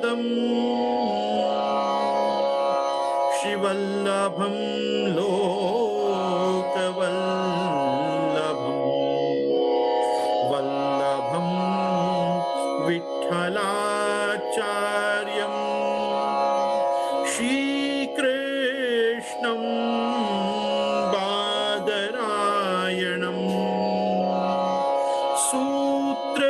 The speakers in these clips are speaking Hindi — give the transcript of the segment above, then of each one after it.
श्रीवत्सं श्रीवल्लभं लोकवल्लभं वल्लभं विठ्ठलाचार्यं श्रीकृष्णं बादरायणं सूत्रभाष्यकृतौ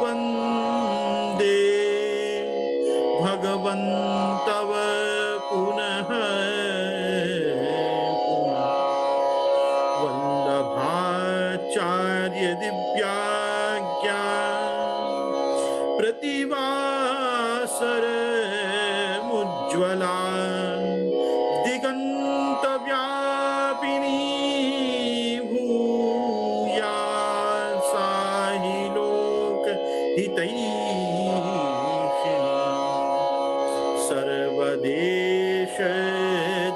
वन्दे भगवन्तव पुनः वल्लभाचार्य दिव्याज्ञा प्रतिवासर मुज्ज्वला दिगंत व्यापिनी भूया साहि लोक हितैषिणी सर्वदेश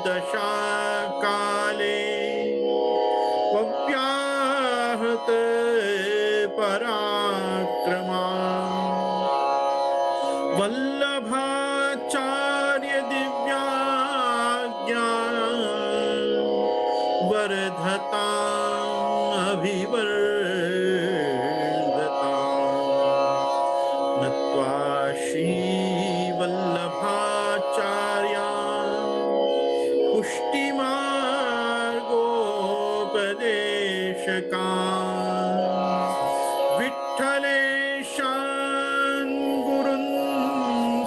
दशाकाले व्याहत पराक्रमा वल्लभाचार्य दिव्याज्ञा वर्धता अभिवर्धता नत्वा श्री वल्लभाचार्या पुष्टिमार्गोपदेशका विठ्ठलेशान् गुरुन्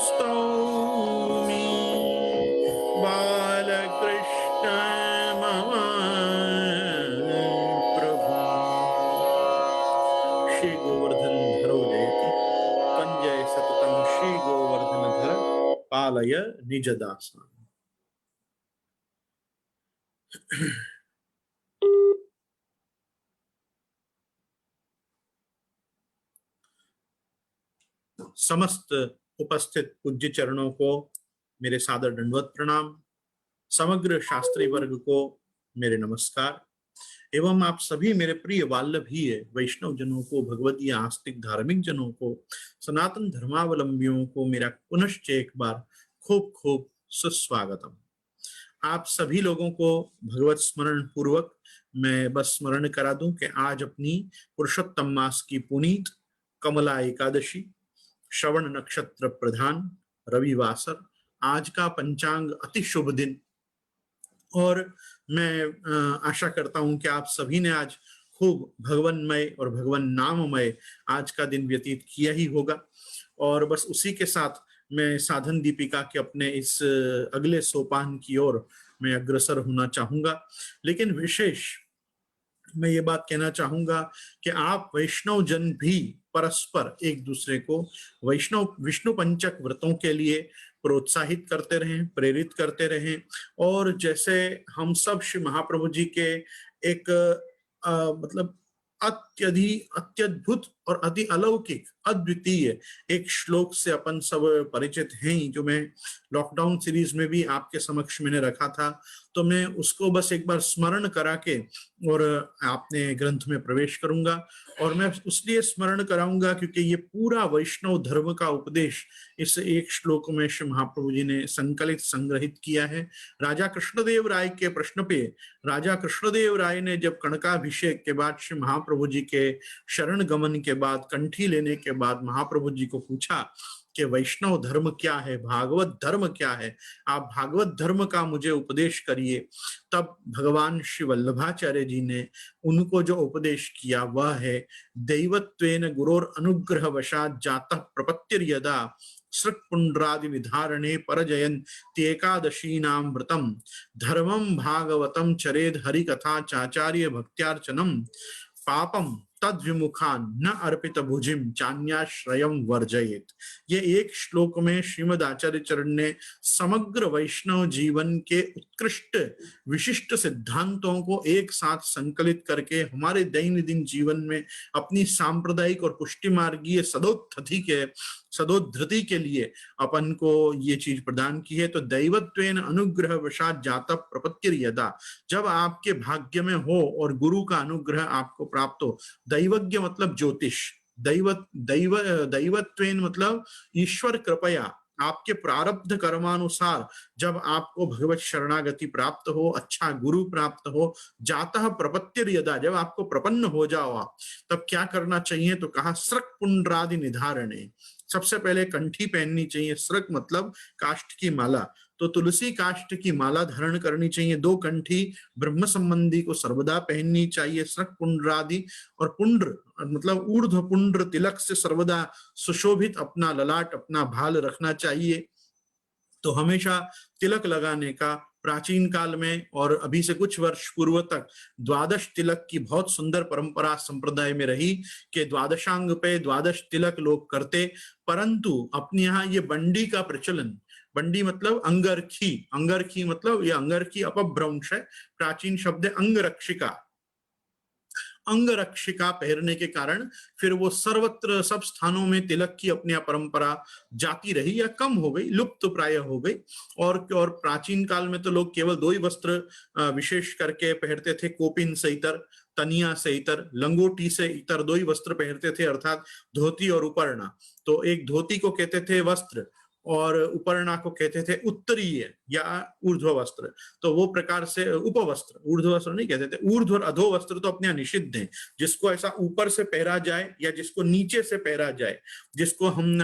स्तौमि बालकृष्ण मम प्रभु। श्री गोवर्धन धरो जयति पंजय सततं श्री गोवर्धन धर पालय निज दासा। समस्त उपस्थित पूज्य चरणों को मेरे सादर दंडवत प्रणाम, समग्र शास्त्री वर्ग को मेरे नमस्कार एवं आप सभी मेरे प्रिय वाल्लभीय वैष्णव जनों को, भगवदीय आस्तिक धार्मिक जनों को, सनातन धर्मावलंबियों को मेरा पुनश्च एक बार खूब खूब सुस्वागतम। आप सभी लोगों को भगवत स्मरण पूर्वक मैं बस स्मरण करा दूं कि आज अपनी पुरुषोत्तम मास की पुनीत कमला एकादशी, श्रवण नक्षत्र प्रधान रविवासर, आज का पंचांग अति शुभ दिन और मैं आशा करता हूं कि आप सभी ने आज खूब भगवन्मय और भगवन नाममय आज का दिन व्यतीत किया ही होगा। और बस उसी के साथ मैं साधन दीपिका के अपने इस अगले सोपान की ओर मैं अग्रसर होना चाहूंगा। लेकिन विशेष मैं ये बात कहना चाहूंगा कि आप वैष्णव जन भी परस्पर एक दूसरे को वैष्णव विष्णु पंचक व्रतों के लिए प्रोत्साहित करते रहें, प्रेरित करते रहें। और जैसे हम सब श्री महाप्रभु जी के एक मतलब अत्यद्भुत और अति अलौकिक अद्वितीय एक श्लोक से अपन सब परिचित हैं, जो मैं लॉकडाउन सीरीज में भी आपके समक्ष मैंने रखा था, तो मैं उसको बस एक बार स्मरण करा के और आपने ग्रंथ में प्रवेश करूंगा। और मैं इसलिए स्मरण कराऊंगा क्योंकि ये पूरा वैष्णव धर्म का उपदेश इस एक श्लोक में श्री महाप्रभु जी ने संकलित संग्रहित किया है। राजा कृष्णदेव राय के प्रश्न पे राजा कृष्णदेव राय ने जब कणकाभिषेक के बाद श्री महाप्रभु जी के शरण गमन के बाद कंठी लेने के बाद महाप्रभु जी को पूछा कि वैष्णव धर्म क्या है, भागवत धर्म क्या है, आप भागवत धर्म का मुझे उपदेश करिए, तब भगवान श्री वल्लभाचार्य जी ने उनको जो उपदेश किया वह है दैवत्वेन गुरोर अनुग्रह वशात जातः प्रपत्तिर्यदा सृक्पुंड्रादि विधारणे परजयन त्येकादशी नाम व्रतम धर्मम भागवतम चरेद हरि कथा चाचार्य भक्त्यार्चनम पापम तद विमुखान न अर्पित भुजिम चान्याश्रयम वर्जयेत। ये एक श्लोक में श्रीमद आचार्य चरण ने समग्र वैष्णव जीवन के उत्कृष्ट विशिष्ट सिद्धांतों को एक साथ संकलित करके हमारे दैनंदिन जीवन में अपनी सांप्रदायिक और पुष्टि मार्गीय सदोद्धृति के लिए अपन को ये चीज प्रदान की है। तो दैवत्वेन अनुग्रह वशात जातः प्रपत्तिर्यदा, जब आपके भाग्य में हो और गुरु का अनुग्रह आपको प्राप्त हो, दैवज्ञ मतलब ज्योतिष, दैवत्वेन मतलब ईश्वर कृपया, आपके प्रारब्ध कर्मानुसार जब आपको भगवत शरणागति प्राप्त हो, अच्छा गुरु प्राप्त हो, जातः प्रपत्तिर यदा, जब आपको प्रपन्न हो जाओ आप, तब क्या करना चाहिए? तो कहा स्रक पुंड्रादि निधारणे, सबसे पहले कंठी पहननी चाहिए। स्रक मतलब काष्ठ की माला, तो तुलसी काष्ठ की माला धारण करनी चाहिए। 2 कंठी ब्रह्म संबंधी को सर्वदा पहननी चाहिए। स्रक पुंड्रादि, और पुंड्र मतलब ऊर्ध्व पुंड्र तिलक से सर्वदा सुशोभित अपना ललाट, अपना भाल रखना चाहिए। तो हमेशा तिलक लगाने का, प्राचीन काल में और अभी से कुछ वर्ष पूर्व तक द्वादश तिलक की बहुत सुंदर परंपरा संप्रदाय में रही कि द्वादशांग पे द्वादश तिलक लोग करते, परंतु अपने यहाँ ये बंडी का प्रचलन, बंडी मतलब अंगरखी, अंगरखी मतलब ये अंगरखी अपभ्रंश है, प्राचीन शब्द है अंगरक्षिका। अंगरक्षिका पहनने के कारण फिर वो सर्वत्र सब स्थानों में तिलक की अपनी परंपरा जाती रही या कम हो गई, लुप्त प्राय हो गई। और प्राचीन काल में तो लोग केवल 2 ही वस्त्र विशेष करके पहनते थे, कोपिन से इतर, तनिया से इतर, लंगोटी से इतर 2 ही वस्त्र पहनते थे, अर्थात धोती और उपरना। तो एक धोती को कहते थे वस्त्र और उपरना को कहते थे उत्तरीय या ऊर्ध्व वस्त्र। तो वो प्रकार से उपवस्त्र, ऊर्ध्व वस्त्र नहीं कहते थे। ऊर्ध्व और अधो वस्त्र तो अपने यहाँ निषिद्ध है, जिसको ऐसा ऊपर से पहरा जाए या जिसको नीचे से पहरा जाए, जिसको हम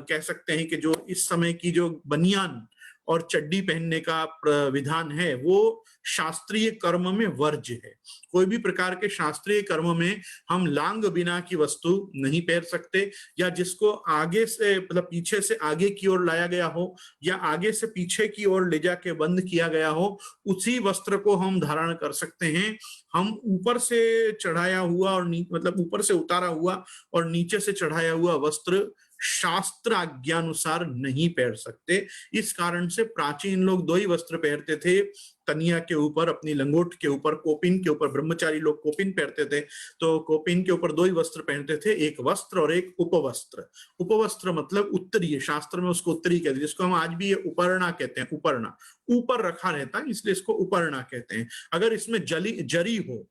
कह सकते हैं कि जो इस समय की जो बनियान और चड्डी पहनने का विधान है, वो शास्त्रीय कर्म में वर्ज्य है। कोई भी प्रकार के शास्त्रीय कर्म में हम लांग बिना की वस्तु नहीं पहन सकते, या जिसको आगे से मतलब पीछे से आगे की ओर लाया गया हो या आगे से पीछे की ओर ले जाके बंद किया गया हो, उसी वस्त्र को हम धारण कर सकते हैं। हम ऊपर से चढ़ाया हुआ और मतलब ऊपर से उतारा हुआ और नीचे से चढ़ाया हुआ वस्त्र शास्त्र आज्ञानुसार नहीं पहन सकते। इस कारण से प्राचीन लोग 2 ही वस्त्र पहनते थे, तनिया के ऊपर, अपनी लंगोट के ऊपर, कोपिन के ऊपर, ब्रह्मचारी लोग कोपिन पहनते थे, तो कोपिन के ऊपर 2 ही वस्त्र पहनते थे, एक वस्त्र और एक उपवस्त्र। उपवस्त्र मतलब उत्तरीय, शास्त्र में उसको उत्तरी कहते हैं, जिसको हम आज भी ये उपरना कहते हैं। उपरना ऊपर रखा रहता है, इसलिए इसको उपरना कहते हैं। अगर इसमें जरी हो,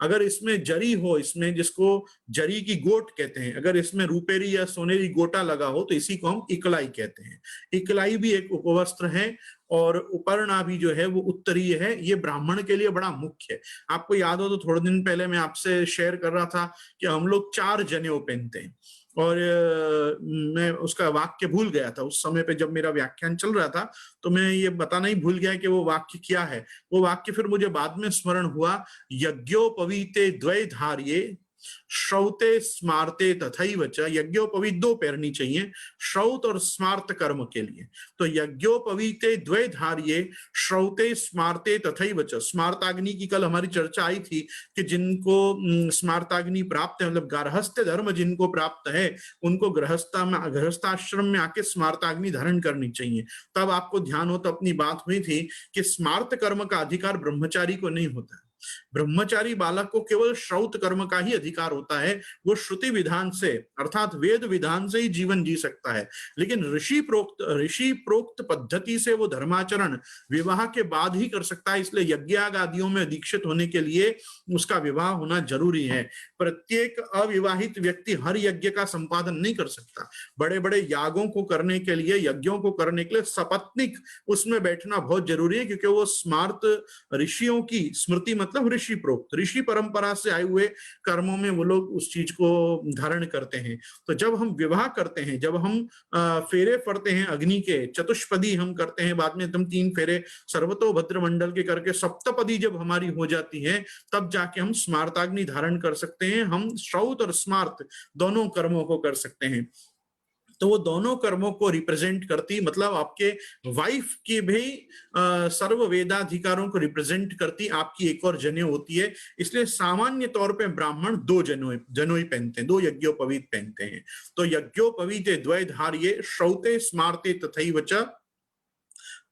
अगर इसमें जरी हो, इसमें जिसको जरी की गोट कहते हैं, अगर इसमें रूपेरी या सोनेरी गोटा लगा हो तो इसी को हम इकलाई कहते हैं। इकलाई भी एक उपवस्त्र है और उपरना भी जो है वो उत्तरीय है। ये ब्राह्मण के लिए बड़ा मुख्य है। आपको याद हो तो थोड़े दिन पहले मैं आपसे शेयर कर रहा था कि हम लोग 4 जनेऊ पहनते हैं, और मैं उसका वाक्य भूल गया था उस समय पे जब मेरा व्याख्यान चल रहा था, तो मैं ये बताना ही भूल गया कि वो वाक्य क्या है। वो वाक्य फिर मुझे बाद में स्मरण हुआ, यज्ञोपवीते द्वैधार्ये श्रौते स्मार्ते तथैव च। यज्ञोपवीत 2 पहननी चाहिए श्रौत और स्मार्त कर्म के लिए। तो यज्ञोपवीते द्वैधार्ये श्रौते स्मार्ते तथैव च। स्मार्ताग्नि की कल हमारी चर्चा आई थी कि जिनको स्मार्ताग्नि प्राप्त है, मतलब गार्हस्थ्य धर्म जिनको प्राप्त है, उनको गृहस्थाश्रम में आके स्मार्ताग्नि धारण करनी चाहिए। तब आपको ध्यान हो तो अपनी बात हुई थी कि स्मार्त कर्म का अधिकार ब्रह्मचारी को नहीं होता है। ब्रह्मचारी बालक को केवल श्रौत कर्म का ही अधिकार होता है। वो श्रुति विधान से अर्थात वेद विधान से ही जीवन जी सकता है, लेकिन ऋषि प्रोक्त पद्धति से वो धर्माचरण विवाह के बाद ही कर सकता है। इसलिए यज्ञयाग आदियों में दीक्षित होने के लिए उसका विवाह होना जरूरी है। प्रत्येक अविवाहित व्यक्ति हर यज्ञ का संपादन नहीं कर सकता। बड़े बड़े यागों को करने के लिए, यज्ञों को करने के लिए सपत्निक उसमें बैठना बहुत जरूरी है, क्योंकि वो स्मार्त ऋषियों की स्मृति मतलब ऋषि प्रोक्त, ऋषि परंपरा से आए हुए कर्मों में वो लोग उस चीज को धारण करते हैं। तो जब हम विवाह करते हैं, जब हम फेरे फरते हैं अग्नि के, चतुष्पदी हम करते हैं, बाद में एकदम 3 फेरे सर्वतोभद्र मंडल के करके सप्तपदी जब हमारी हो जाती है, तब जाके हम स्मार्ताग्नि धारण कर सकते हैं। हम श्रौत और स्मार्त दोनों कर्मों को कर सकते हैं। तो वो दोनों कर्मों को रिप्रेजेंट करती, मतलब आपके वाइफ के भी सर्व वेदाधिकारों को रिप्रेजेंट करती आपकी एक और जनेऊ होती है। इसलिए सामान्य तौर पे ब्राह्मण 2 जनेऊ पहनते हैं, 2 यज्ञोपवीत पहनते हैं। तो यज्ञोपवीते द्वैधार्ये श्रौते स्मार्ते तथैव च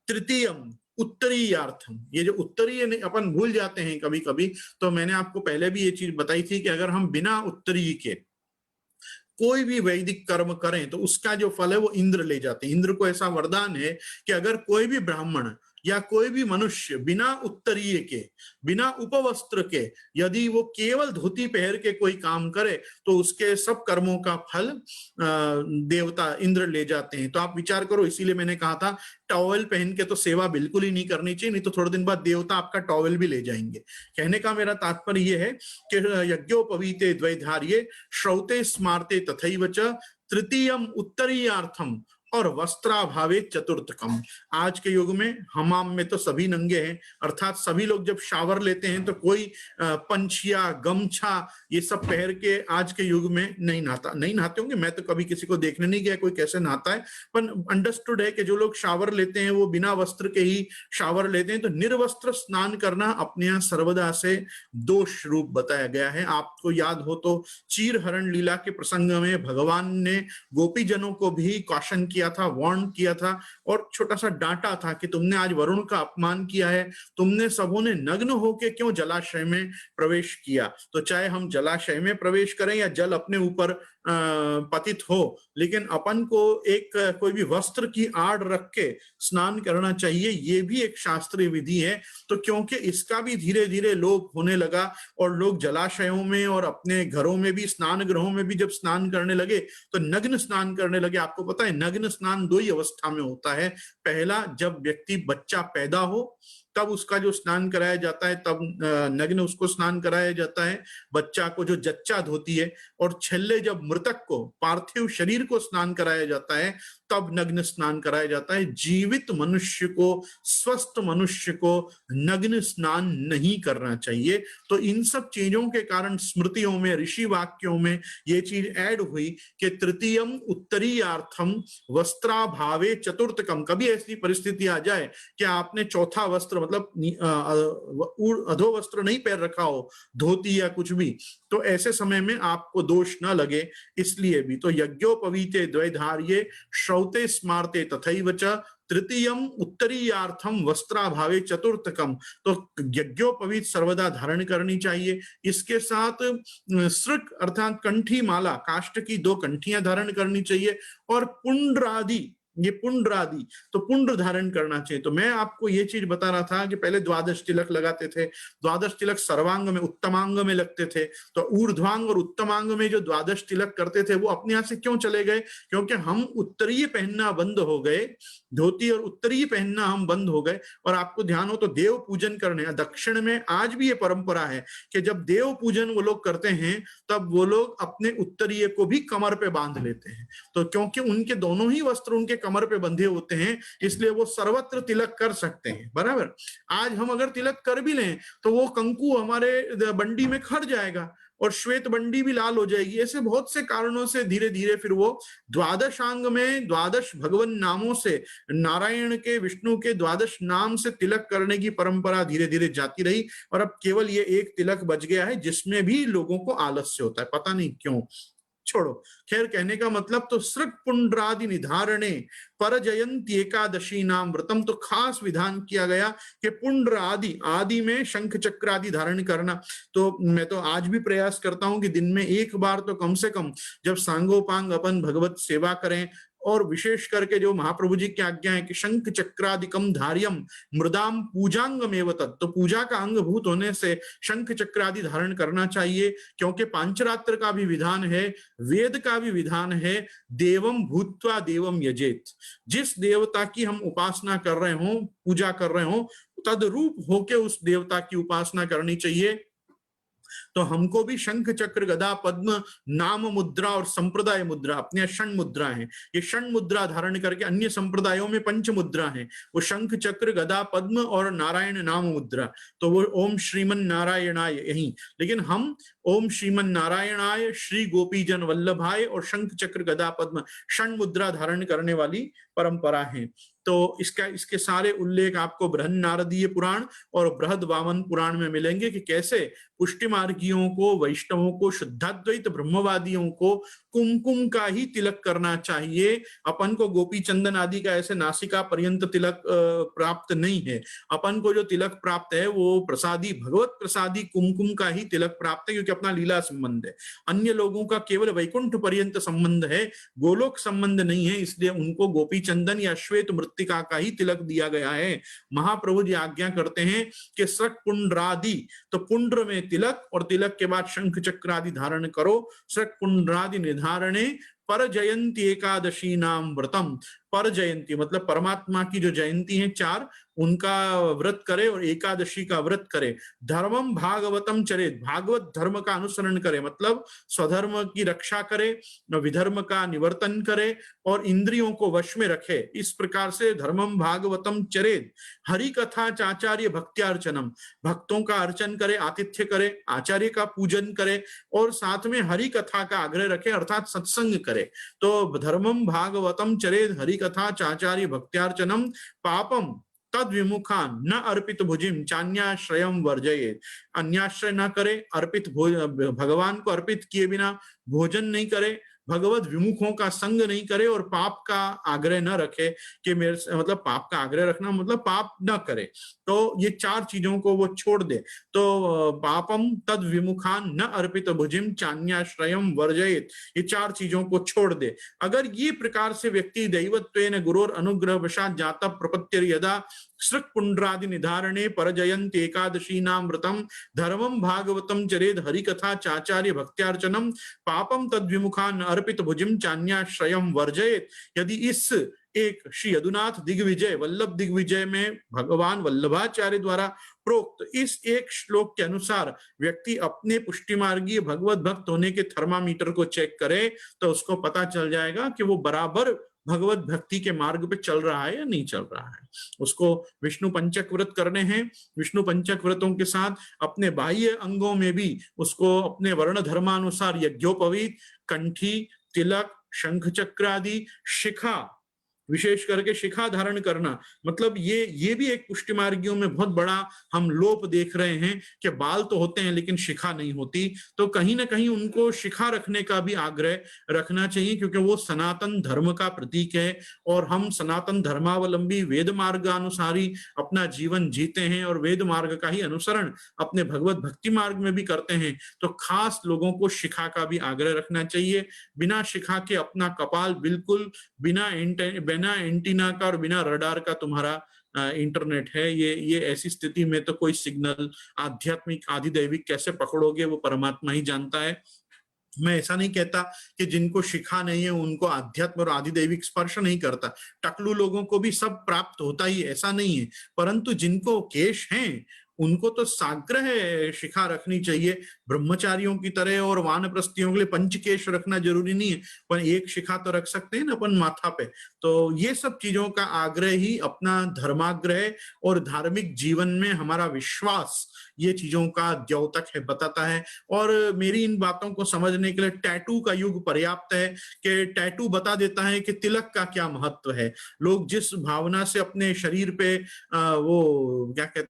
तृतीयम उत्तरीयार्थम। ये जो उत्तरीय अपन भूल जाते हैं कभी कभी, तो मैंने आपको पहले भी ये चीज बताई थी कि अगर हम बिना उत्तरीय के कोई भी वैदिक कर्म करें तो उसका जो फल है वो इंद्र ले जाते हैं। इंद्र को ऐसा वरदान है कि अगर कोई भी ब्राह्मण या कोई भी मनुष्य बिना उत्तरीय के, बिना उपवस्त्र के यदि वो केवल धोती पहन के कोई काम करे तो उसके सब कर्मों का फल देवता इंद्र ले जाते हैं। तो आप विचार करो, इसीलिए मैंने कहा था टॉवेल पहन के तो सेवा बिल्कुल ही नहीं करनी चाहिए, नहीं तो थोड़े दिन बाद देवता आपका टॉवेल भी ले जाएंगे। कहने का मेरा तात्पर्य यह है कि यज्ञोपवीते द्वैधार्ये श्रौते स्मार्ते तथैव च तृतीयम उत्तरीयार्थम और वस्त्राभावे चतुर्थकम। आज के युग में हमाम में तो सभी नंगे हैं, अर्थात सभी लोग जब शावर लेते हैं तो कोई पंछिया गमछा ये सब पहन के आज के युग में नहीं नहाते होंगे। मैं तो कभी किसी को देखने नहीं गया कोई कैसे नहाता है, पर अंडरस्टूड है कि जो लोग शावर लेते हैं वो बिना वस्त्र के ही शावर लेते हैं। तो निर्वस्त्र स्नान करना अपने यहाँ सर्वदा से दोष रूप बताया गया है। आपको याद हो तो चीर हरण लीला के प्रसंग में भगवान ने गोपी जनों को भी कौशन किया था, वार्न किया था और छोटा सा डांटा था कि तुमने आज वरुण का अपमान किया है, तुमने सबों ने नग्न होके क्यों जलाशय में प्रवेश किया। तो चाहे हम जलाशय में प्रवेश करें या जल अपने ऊपर पतित हो, लेकिन अपन को एक कोई भी वस्त्र की आड़ रख के स्नान करना चाहिए, ये भी एक शास्त्रीय विधि है। तो क्योंकि इसका भी धीरे धीरे लोप होने लगा और लोग जलाशयों में और अपने घरों में भी, स्नान गृहों में भी जब स्नान करने लगे तो नग्न स्नान करने लगे। आपको पता है नग्न स्नान दो ही अवस्था में होता है। पहला, जब व्यक्ति बच्चा पैदा हो तब उसका जो स्नान कराया जाता है, तब नग्न उसको स्नान कराया जाता है, बच्चा को जो जच्चा धोती है। और छेल्ले जब मृतक को, पार्थिव शरीर को स्नान कराया जाता है तब नग्न स्नान कराया जाता है। जीवित मनुष्य को, स्वस्थ मनुष्य को नग्न स्नान नहीं करना चाहिए। तो इन सब चीजों के कारण स्मृतियों में, ऋषि वाक्यों में ये चीज ऐड हुई कि तृतीयम उत्तरीयार्थम वस्त्राभावे चतुर्थकम। कभी ऐसी परिस्थिति आ जाए कि आपने चौथा वस्त्र मतलब अधो वस्त्र नहीं पहन रखा हो, धोती या कुछ भी, तो ऐसे समय में आपको दोष न लगे, इसलिए भी। तो यज्ञोपवीते द्वैधार्ये श्रौते स्मार्ते तथैव च तृतीयम उत्तरीयार्थम वस्त्राभावे चतुर्थकम। तो यज्ञोपवीत सर्वदा धारण करनी चाहिए। इसके साथ सृक अर्थात कंठी माला, काष्ठ की 2 कंठियां धारण करनी चाहिए। और पुंड्रादि, ये पुंड्रादि तो पुंड्र धारण करना चाहिए। तो मैं आपको ये चीज बता रहा था कि पहले द्वादश तिलक लगाते थे, द्वादश तिलक सर्वांग में, उत्तमांग में लगते थे। तो ऊर्ध्वांग और उत्तमांग में जो द्वादश तिलक करते थे वो अपने यहाँ से क्यों चले गए? क्योंकि हम उत्तरीय पहनना बंद हो गए, धोती और उत्तरीय पहनना हम बंद हो गए। और आपको ध्यान हो तो देव पूजन करने, दक्षिण में आज भी ये परंपरा है कि जब देव पूजन वो लोग करते हैं तब वो लोग अपने उत्तरीय को भी कमर पे बांध लेते हैं। तो क्योंकि उनके दोनों ही वस्त्र उनके कमर पे बंधे होते हैं, इसलिए वो सर्वत्र तिलक कर सकते हैं। बराबर, आज हम अगर तिलक कर भी लें तो वो कंकु हमारे बंडी में खड़ जाएगा और श्वेत बंडी भी लाल हो जाएगी। ऐसे बहुत से कारणों से धीरे धीरे फिर वो द्वादशांग में, द्वादश भगवान नामों से, नारायण के, विष्णु के द्वादश नाम से तिलक करने की परंपरा धीरे धीरे जाती रही। और अब केवल ये एक तिलक बच गया है जिसमें भी लोगों को आलस्य होता है, पता नहीं क्यों। छोड़ो, खैर कहने का मतलब तो सृक पुंड्रादि निधारणे परजयंती एकादशी नाम व्रतम, तो खास विधान किया गया कि पुंड्र आदि, आदि में शंख चक्र आदि धारण करना। तो मैं तो आज भी प्रयास करता हूं कि दिन में एक बार तो कम से कम जब सांगोपांग अपन भगवत सेवा करें, और विशेष करके जो महाप्रभु जी की आज्ञा है कि शंख चक्रादिकम धार्यम मृदाम पूजांगमेव तत्, तो पूजा का अंग भूत होने से शंख चक्र आदि धारण करना चाहिए। क्योंकि पांचरात्र का भी विधान है, वेद का भी विधान है, देवम भूत्वा देवम यजेत। जिस देवता की हम उपासना कर रहे हो, पूजा कर रहे हो, तदरूप होके उस देवता की उपासना करनी चाहिए। तो हमको भी शंख चक्र गदा पद्म नाम मुद्रा और संप्रदाय मुद्रा, अपने षण मुद्रा है, ये षण मुद्रा धारण करके, अन्य संप्रदायों में पंच मुद्रा है, वो शंख चक्र गदा पद्म और नारायण नाम मुद्रा, तो वो ओम श्रीमन नारायणाय यही। लेकिन हम ओम श्रीमन नारायणाय, श्री गोपीजन वल्लभाय और शंख चक्र गदा पद्म षण मुद्रा धारण करने वाली परंपरा है। तो इसके सारे उल्लेख आपको बृहन नारदीय पुराण और बृहद वामन पुराण में मिलेंगे कि कैसे पुष्टि मार्गियों को, वैष्णवों को, शुद्धाद्वैत ब्रह्मवादियों को कुमकुम का ही तिलक करना चाहिए। अपन को गोपी चंदन आदि का ऐसे नासिका पर्यंत तिलक प्राप्त नहीं है। अपन को जो तिलक प्राप्त है वो प्रसादी, भगवत प्रसादी कुमकुम का ही तिलक प्राप्त है, क्योंकि अपना लीला संबंध है। अन्य लोगों का केवल वैकुंठ पर्यंत संबंध है, गोलोक संबंध नहीं है, इसलिए उनको गोपी चंदन या श्वेत मृत्तिका का ही तिलक दिया गया है। महाप्रभु जी आज्ञा करते हैं कि सृक पुंड्रादि, तो पुंड्र में तिलक और तिलक के बाद शंख चक्र आदि धारण करो। सृक पुंड्रादि निधारणे पर जयंती एकादशी नाम व्रतम, पर जयंती मतलब परमात्मा की जो जयंती है चार, उनका व्रत करे और एकादशी का व्रत करे। धर्मम भागवतम चरेत, भागवत धर्म का अनुसरण करे, मतलब स्वधर्म की रक्षा करे, विधर्म का निवर्तन करे और इंद्रियों को वश में रखे। इस प्रकार से धर्मम भागवतम चरेत। हरि कथा चाचार्य भक्त्यार्चनम, भक्तों का अर्चन करे, आतिथ्य करे, आचार्य का पूजन करे और साथ में हरि कथा का आग्रह रखे अर्थात सत्संग करे। तो धर्मम भागवतम चरेत हरि कथा चाचार्य भक्त्यार्चनम पापम तद विमुखान न अर्पित भुजिम चान्याश्रयम वर्जयेत, अन्याश्रय न करे, अर्पित भगवान को अर्पित किए बिना भोजन नहीं करे, भगवत विमुखों का संग नहीं करे और पाप का आग्रह न रखे कि मेरे से, मतलब पाप का आग्रह रखना मतलब पाप न करे। तो ये चार चीजों को वो छोड़ दे। तो पापम तद विमुखान न अर्पित भुजिम चान्याश्रयम वर्जयेत, ये चार चीजों को छोड़ दे। अगर ये प्रकार से व्यक्ति दैवत्वेन गुरोर अनुग्रह वशात जाता प्रपत्तिर यदा सृक पुंड्रादि निधारणे परजयंत एकादशी नाम व्रतम धर्मम भागवतम चरेद हरि कथा चाचार्य भक्त्यार्चनम पापम तद विमुखान अर्पित भुजिम चान्याश्रयम वर्जयेत। यदि इस एक श्री यदुनाथ दिग्विजय वल्लभ दिग्विजय में भगवान वल्लभाचार्य द्वारा प्रोक्त इस एक श्लोक के अनुसार व्यक्ति अपने पुष्टिमार्गीय भगवत भक्त होने के थर्मामीटर को चेक करे तो उसको पता चल जाएगा कि वो बराबर भगवत भक्ति के मार्ग पे चल रहा है या नहीं चल रहा है। उसको विष्णु पंचक व्रत करने हैं, विष्णु पंचक व्रतों के साथ अपने बाह्य अंगों में भी उसको अपने वर्ण धर्मानुसार यज्ञोपवीत, कंठी, तिलक, शंख चक्र आदि, शिखा, विशेष करके शिखा धारण करना, मतलब ये भी एक पुष्टि मार्गियों में बहुत बड़ा हम लोप देख रहे हैं कि बाल तो होते हैं लेकिन शिखा नहीं होती। तो कहीं ना कहीं उनको शिखा रखने का भी आग्रह रखना चाहिए क्योंकि वो सनातन धर्म का प्रतीक है और हम सनातन धर्मावलंबी वेद मार्गानुसारी अपना जीवन जीते हैं और वेद मार्ग का ही अनुसरण अपने भगवत भक्ति मार्ग में भी करते हैं। तो खास लोगों को शिखा का भी आग्रह रखना चाहिए। बिना शिखा के अपना कपाल बिल्कुल बिना एंटीना का और बिना रडार का तुम्हारा इंटरनेट है, ये ऐसी स्थिति में तो कोई सिग्नल आध्यात्मिक आधिदैविक कैसे पकड़ोगे वो परमात्मा ही जानता है। मैं ऐसा नहीं कहता कि जिनको शिखा नहीं है उनको आध्यात्म और आधिदैविक स्पर्श नहीं करता, टकलू लोगों को भी सब प्राप्त होता ही, ऐसा नहीं है। परंतु जिनको केश हैं उनको तो साग्रह शिखा रखनी चाहिए ब्रह्मचारियों की तरह, और वानप्रस्थियों के लिए पंचकेश रखना जरूरी नहीं है, पर एक शिखा तो रख सकते हैं ना अपन माथा पे। तो ये सब चीजों का आग्रह ही अपना धर्माग्रह और धार्मिक जीवन में हमारा विश्वास ये चीजों का द्योतक है, बताता है। और मेरी इन बातों को समझने के लिए टैटू का युग पर्याप्त है कि टैटू बता देता है कि तिलक का क्या महत्व है। लोग जिस भावना से अपने शरीर पे वो क्या कहते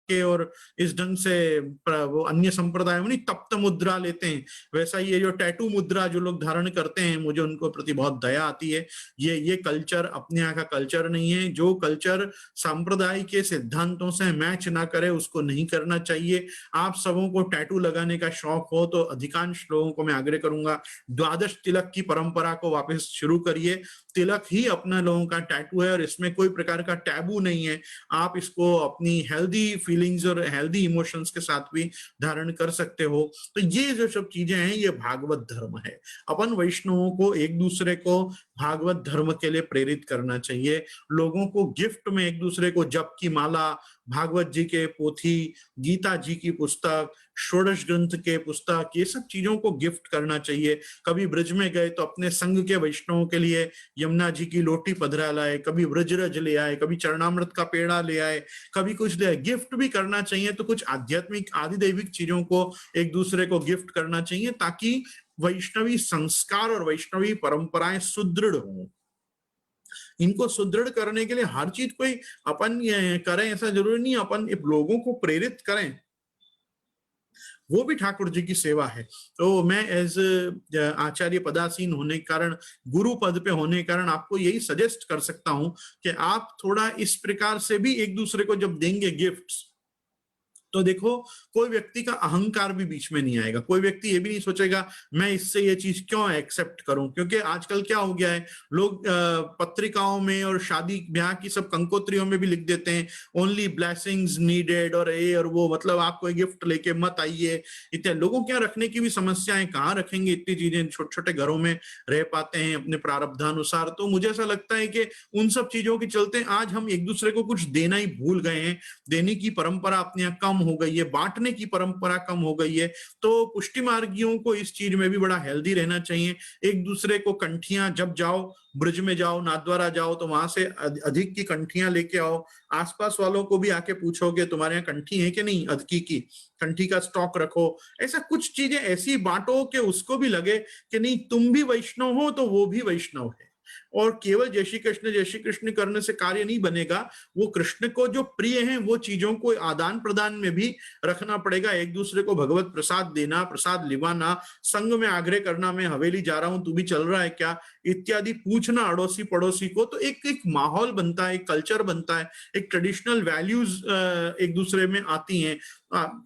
के और इस ढंग से वो अन्य संप्रदाय में नहीं तप्त मुद्रा लेते हैं, वैसा ये जो टैटू मुद्रा जो लोग धारण करते हैं मुझे उनको प्रति बहुत दया आती है। ये कल्चर अपने यहाँ का कल्चर नहीं है। जो कल्चर संप्रदाय के सिद्धांतों से मैच ना करे उसको नहीं करना चाहिए। आप सबों को टैटू लगाने का शौक हो तो अधिकांश लोगों को मैं आग्रह करूंगा द्वादश तिलक की परंपरा को वापस शुरू करिए। तिलक ही अपना लोगों का टैटू है और इसमें कोई प्रकार का टैबू नहीं है। आप इसको अपनी हेल्दी फीलिंग्स और हेल्दी इमोशंस के साथ भी धारण कर सकते हो। तो ये जो सब चीजें हैं ये भागवत धर्म है। अपन वैष्णवों को एक दूसरे को भागवत धर्म के लिए प्रेरित करना चाहिए। लोगों को गिफ्ट में एक दूसरे को जप की माला, भागवत जी के पोथी, गीता जी की पुस्तक, षोडश ग्रंथ के पुस्तक, ये सब चीजों को गिफ्ट करना चाहिए। कभी ब्रज में गए तो अपने संघ के वैष्णवों के लिए यमुना जी की लोटी पधरा लाए, कभी ब्रजरज ले आए, कभी चरणामृत का पेड़ा ले आए, कभी कुछ ले आए। गिफ्ट भी करना चाहिए तो कुछ आध्यात्मिक आधिदैविक चीजों को एक दूसरे को गिफ्ट करना चाहिए ताकि वैष्णवी संस्कार और वैष्णवी परंपराएं सुदृढ़ हों। इनको सुदृढ़ करने के लिए हर चीज कोई अपन करें ऐसा जरूरी नहीं, अपन लोगों को प्रेरित करें, वो भी ठाकुर जी की सेवा है। तो मैं एज आचार्य पदासीन होने के कारण, गुरु पद पे होने के कारण आपको यही सजेस्ट कर सकता हूं कि आप थोड़ा इस प्रकार से भी एक दूसरे को जब देंगे गिफ्ट्स तो देखो, कोई व्यक्ति का अहंकार भी बीच में नहीं आएगा। कोई व्यक्ति ये भी नहीं सोचेगा मैं इससे ये चीज क्यों एक्सेप्ट करूं, क्योंकि आजकल क्या हो गया है, लोग पत्रिकाओं में और शादी ब्याह की सब कंकोत्रियों में भी लिख देते हैं ओनली ब्लेसिंग्स नीडेड और ये और वो, मतलब आप कोई गिफ्ट लेके मत आइए। इतने लोगों के यहाँ रखने की भी समस्याएं, कहाँ रखेंगे इतनी चीजें, छोटे छोटे घरों में रह पाते हैं अपने प्रारब्धानुसार। तो मुझे ऐसा लगता है कि उन सब चीजों के चलते आज हम एक दूसरे को कुछ देना ही भूल गए हैं। देने की परंपरा अपने यहाँ कम हो गई है, बांटने की परंपरा कम हो गई है। तो पुष्टि मार्गियों को इस चीज में भी बड़ा हेल्दी रहना चाहिए। एक दूसरे को कंठियां, जब जाओ ब्रज में जाओ, नाथद्वारा जाओ, तो वहां से अधिक की कंठियां लेके आओ। आसपास वालों को भी आके पूछोगे तुम्हारे यहाँ कंठी है कि नहीं, अधकी की कंठी का स्टॉक रखो। ऐसा कुछ चीजें ऐसी बांटो कि उसको भी लगे कि नहीं तुम भी वैष्णव हो तो वो भी वैष्णव है। और केवल जय श्री कृष्ण करने से कार्य नहीं बनेगा, वो कृष्ण को जो प्रिय है वो चीजों को आदान प्रदान में भी रखना पड़ेगा। एक दूसरे को भगवत प्रसाद देना, प्रसाद लिवाना, संग में आग्रह करना, मैं हवेली जा रहा हूं तू भी चल रहा है क्या, इत्यादि पूछना अड़ोसी पड़ोसी को। तो एक माहौल बनता है, एक कल्चर बनता है, एक ट्रेडिशनल वैल्यूज एक दूसरे में आती हैं।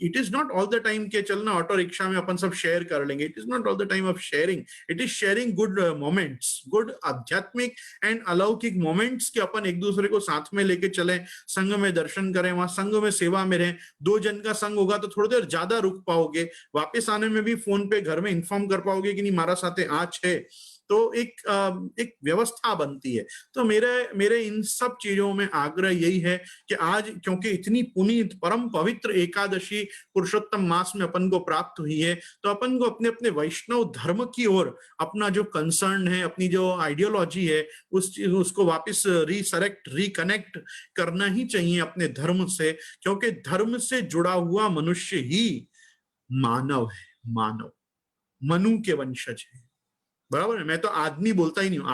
It is not all the time के चलना ऑटो रिक्शा में अपन सब शेयर कर लेंगे। It is not all the time of sharing, it is sharing good moments, good आध्यात्मिक एंड अलौकिक मोमेंट्स के अपन एक दूसरे को साथ में लेके चले, संघ में दर्शन करें, वहां संघ में सेवा में रहें। दो जन का संघ होगा तो थोड़ी देर ज्यादा रुक पाओगे, वापस आने में भी फोन पे घर में इन्फॉर्म कर पाओगे कि नहीं मारा साथे आज है। तो एक व्यवस्था बनती है। तो मेरे इन सब चीजों में आग्रह यही है कि आज क्योंकि इतनी पुनीत परम पवित्र एकादशी पुरुषोत्तम मास में अपन को प्राप्त हुई है, तो अपन को अपने अपने वैष्णव धर्म की ओर अपना जो कंसर्न है, अपनी जो आइडियोलॉजी है, उसको वापस रिकनेक्ट करना ही चाहिए अपने धर्म से। क्योंकि धर्म से जुड़ा हुआ मनुष्य ही मानव है, मानव मनु के वंशज है। बराबर है, मैं तो आदमी बोलता ही नहीं हूं।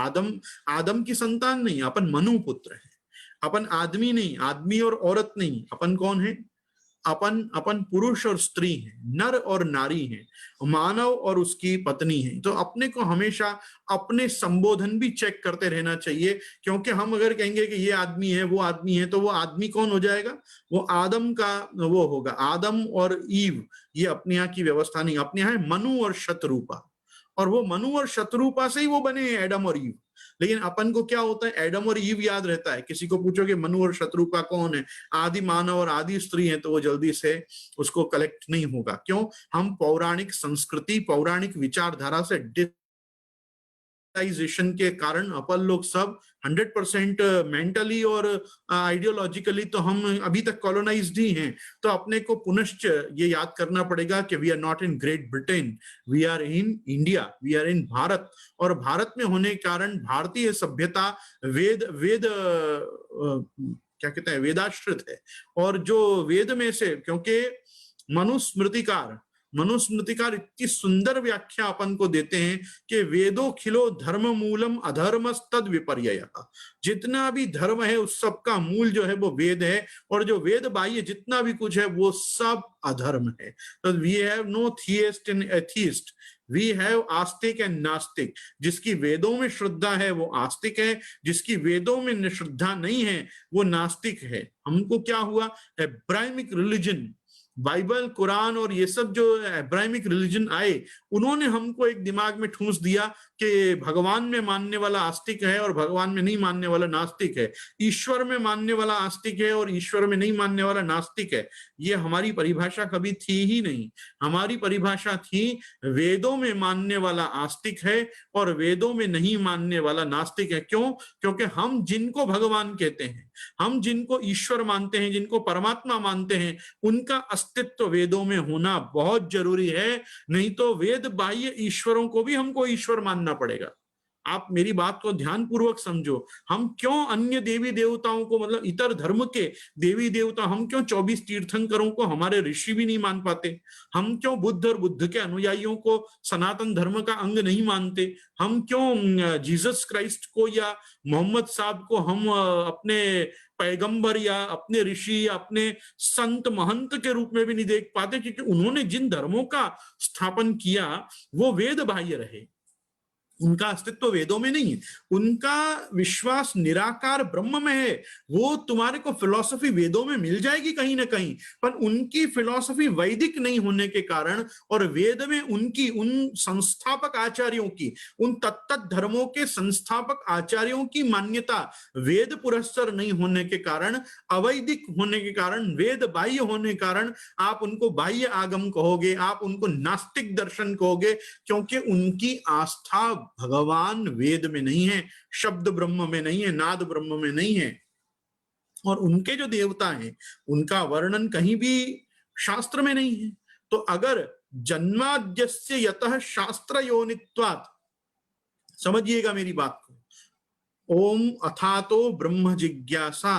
आदम की संतान नहीं, अपन मनु पुत्र है। अपन आदमी नहीं, आदमी और औरत नहीं, अपन कौन है, अपन पुरुष और स्त्री हैं, नर और नारी हैं, मानव और उसकी पत्नी है। तो अपने को हमेशा अपने संबोधन भी चेक करते रहना चाहिए। क्योंकि हम अगर कहेंगे कि ये आदमी है वो आदमी है, तो वो आदमी कौन हो जाएगा, वो आदम का वो होगा, आदम और ईव। ये अपने यहाँ की व्यवस्था नहीं, अपने यहाँ है मनु और शतरूपा, और वो मनु और शत्रुपा से ही वो बने हैं एडम और ईव। लेकिन अपन को क्या होता है, एडम और ईव याद रहता है। किसी को पूछोगे मनु और शत्रुपा कौन है, आदि मानव और आदि स्त्री है, तो वो जल्दी से उसको कलेक्ट नहीं होगा। क्यों, हम पौराणिक संस्कृति, पौराणिक विचारधारा से के कारण अपन लोग सब 100% मेंटली और आइडियोलॉजिकली तो हम अभी तक कॉलोनाइज्ड ही हैं। तो अपने को पुनश्च ये याद करना पड़ेगा कि we are not in Great Britain, we are in India, we are in Bharat. और भारत में होने के कारण भारतीय सभ्यता वेद क्या कहते हैं, वेदाश्रित है। और जो वेद में से, क्योंकि मनुस्मृतिकार इतनी सुंदर व्याख्या अपन को देते हैं कि वेदो खिलो धर्म मूलम अधर्मस्तद विपर्यय। जितना भी धर्म है उस सब का मूल जो है वो वेद है, और जो वेद बाह्य जितना भी कुछ है वो सब अधर्म है। तो we have no theist and atheist, we have आस्तिक एंड नास्तिक। जिसकी वेदों में श्रद्धा है वो आस्तिक है, जिसकी वेदों में श्रद्धा नहीं है वो नास्तिक है। हमको क्या हुआ, एब्राहमिक रिलीजन, बाइबल, कुरान और ये सब जो अब्राहमिक रिलीजन आए, उन्होंने हमको एक दिमाग में ठूंस दिया कि भगवान में मानने वाला आस्तिक है और भगवान में नहीं मानने वाला नास्तिक है, ईश्वर में मानने वाला आस्तिक है और ईश्वर में नहीं मानने वाला नास्तिक है। ये हमारी परिभाषा कभी थी ही नहीं। हमारी परिभाषा थी वेदों में मानने वाला आस्तिक है और वेदों में नहीं मानने वाला नास्तिक है। क्यों, क्योंकि हम जिनको भगवान कहते हैं, हम जिनको ईश्वर मानते हैं, जिनको परमात्मा मानते हैं, उनका अस्तित्व वेदों में होना बहुत जरूरी है। नहीं तो वेद बाह्य ईश्वरों को भी हमको ईश्वर मानना पड़ेगा। आप मेरी बात को ध्यान पूर्वक समझो। हम क्यों अन्य देवी देवताओं को, मतलब इतर धर्म के देवी देवता, हम क्यों 24 तीर्थंकरों को हमारे ऋषि भी नहीं मान पाते? हम क्यों बुद्ध और बुद्ध के अनुयायियों को सनातन धर्म का अंग नहीं मानते? हम क्यों जीसस क्राइस्ट को या मोहम्मद साहब को हम अपने पैगंबर या अपने ऋषि या अपने संत महंत के रूप में भी नहीं देख पाते? क्योंकि उन्होंने जिन धर्मों का स्थापन किया वो वेद बाह्य रहे। उनका अस्तित्व वेदों में नहीं है, उनका विश्वास निराकार ब्रह्म में है। वो तुम्हारे को फिलॉसफी वेदों में मिल जाएगी कहीं ना कहीं, पर उनकी फिलॉसफी वैदिक नहीं होने के कारण और वेद में उनकी उन संस्थापक आचार्यों की, उन तत्त धर्मों के संस्थापक आचार्यों की मान्यता वेद पुरस्सर नहीं होने के कारण, अवैदिक होने के कारण, वेद बाह्य होने के कारण आप उनको बाह्य आगम कहोगे, आप उनको नास्तिक दर्शन कहोगे, क्योंकि उनकी आस्था भगवान वेद में नहीं है, शब्द ब्रह्म में नहीं है, नाद ब्रह्म में नहीं है। और उनके जो देवता हैं उनका वर्णन कहीं भी शास्त्र में नहीं है। तो अगर जन्माद्यस्य यतः शास्त्र योनित्वात्, समझिएगा मेरी बात को, ओम अथातो ब्रह्म जिज्ञासा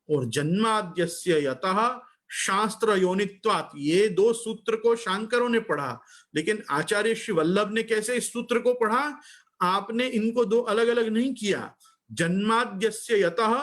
और जन्माद्यस्य यतः शास्त्र योनित्वात्, ये दो सूत्र को शांकरों ने पढ़ा, लेकिन आचार्य श्री वल्लभ ने कैसे इस सूत्र को पढ़ा? आपने इनको दो अलग अलग नहीं किया। जन्माद्यस्य यतः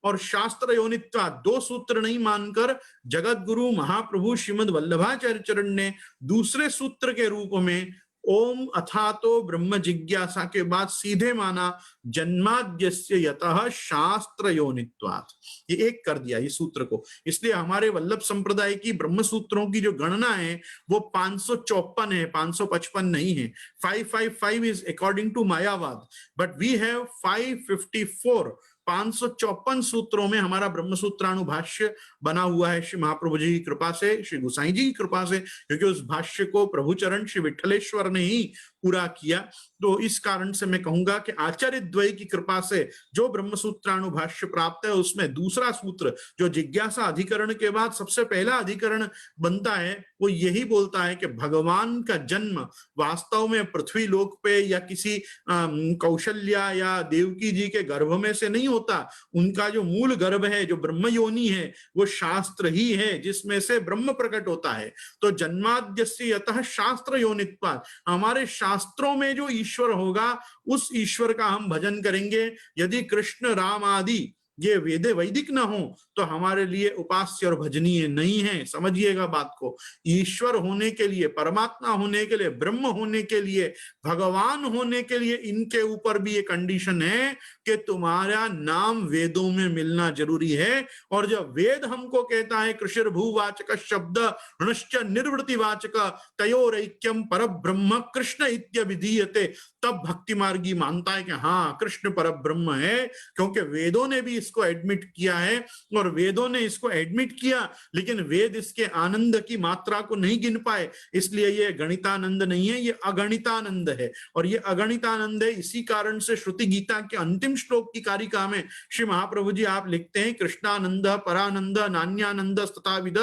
और शास्त्र योनित्वात् दो सूत्र नहीं मानकर जगत गुरु महाप्रभु श्रीमद वल्लभाचार्य चरण ने दूसरे सूत्र के रूप में ओम अथातो ब्रह्म जिज्ञासा के बाद सीधे माना जन्माद्यस्य यतः शास्त्र योनित्वात्, ये एक कर दिया ये सूत्र को। इसलिए हमारे वल्लभ संप्रदाय की ब्रह्म सूत्रों की जो गणना है वो 554 है, 555 नहीं है। 555 is according to Mayavad, but we have 554, 554 सूत्रों में हमारा ब्रह्म सूत्रानुभाष्य बना हुआ है श्री महाप्रभु जी की कृपा से, श्री गोसाई जी की कृपा से, क्योंकि उस भाष्य को प्रभुचरण श्री विठलेश्वर ने ही पूरा किया। तो इस कारण से मैं कहूंगा कि आचार्य द्वय की कृपा से जो ब्रह्म सूत्रानुभाष्य प्राप्त है उसमें दूसरा सूत्र जो जिज्ञासा अधिकरण के बाद सबसे पहला अधिकरण बनता है वो यही बोलता है कि भगवान का जन्म वास्तव में पृथ्वी लोक पे या किसी कौशल्या या देवकी जी के गर्भ में से नहीं होता। उनका जो मूल गर्भ है, जो ब्रह्म योनि है, वो शास्त्र ही है जिसमें से ब्रह्म प्रकट होता है। तो जन्माद्यस्य यतः शास्त्र योनित्वात्, हमारे शास्त्रों में जो ईश्वर होगा उस ईश्वर का हम भजन करेंगे। यदि कृष्ण राम आदि ये वेदे वैदिक ना हो तो हमारे लिए उपास्य और भजनीय नहीं है। समझिएगा बात को, ईश्वर होने के लिए, परमात्मा होने के लिए, ब्रह्म होने के लिए, भगवान होने के लिए इनके ऊपर भी ये कंडीशन है कि तुम्हारा नाम वेदों में मिलना जरूरी है। और जब वेद हमको कहता है कृषिर भूवाचक शब्द ऋणश्च निर्वृतिवाचक तयोरैक्यम पर ब्रह्म कृष्ण इत्यभिधीयते, तब भक्ति मार्गी मानता है कि हाँ कृष्ण पर ब्रह्म है, क्योंकि वेदों ने भी इसको एडमिट किया है। और वेदों ने इसको एडमिट किया लेकिन वेद इसके आनंद की मात्रा को नहीं गिन पाए, इसलिए ये गणितानंद नहीं है, ये अगणितानंद है। और ये अगणितानंद है इसी कारण से श्रुति गीता के अंतिम श्लोक की कारिका में श्री महाप्रभु जी आप लिखते हैं कृष्णानंद परानंद नान्यानंद तथाविद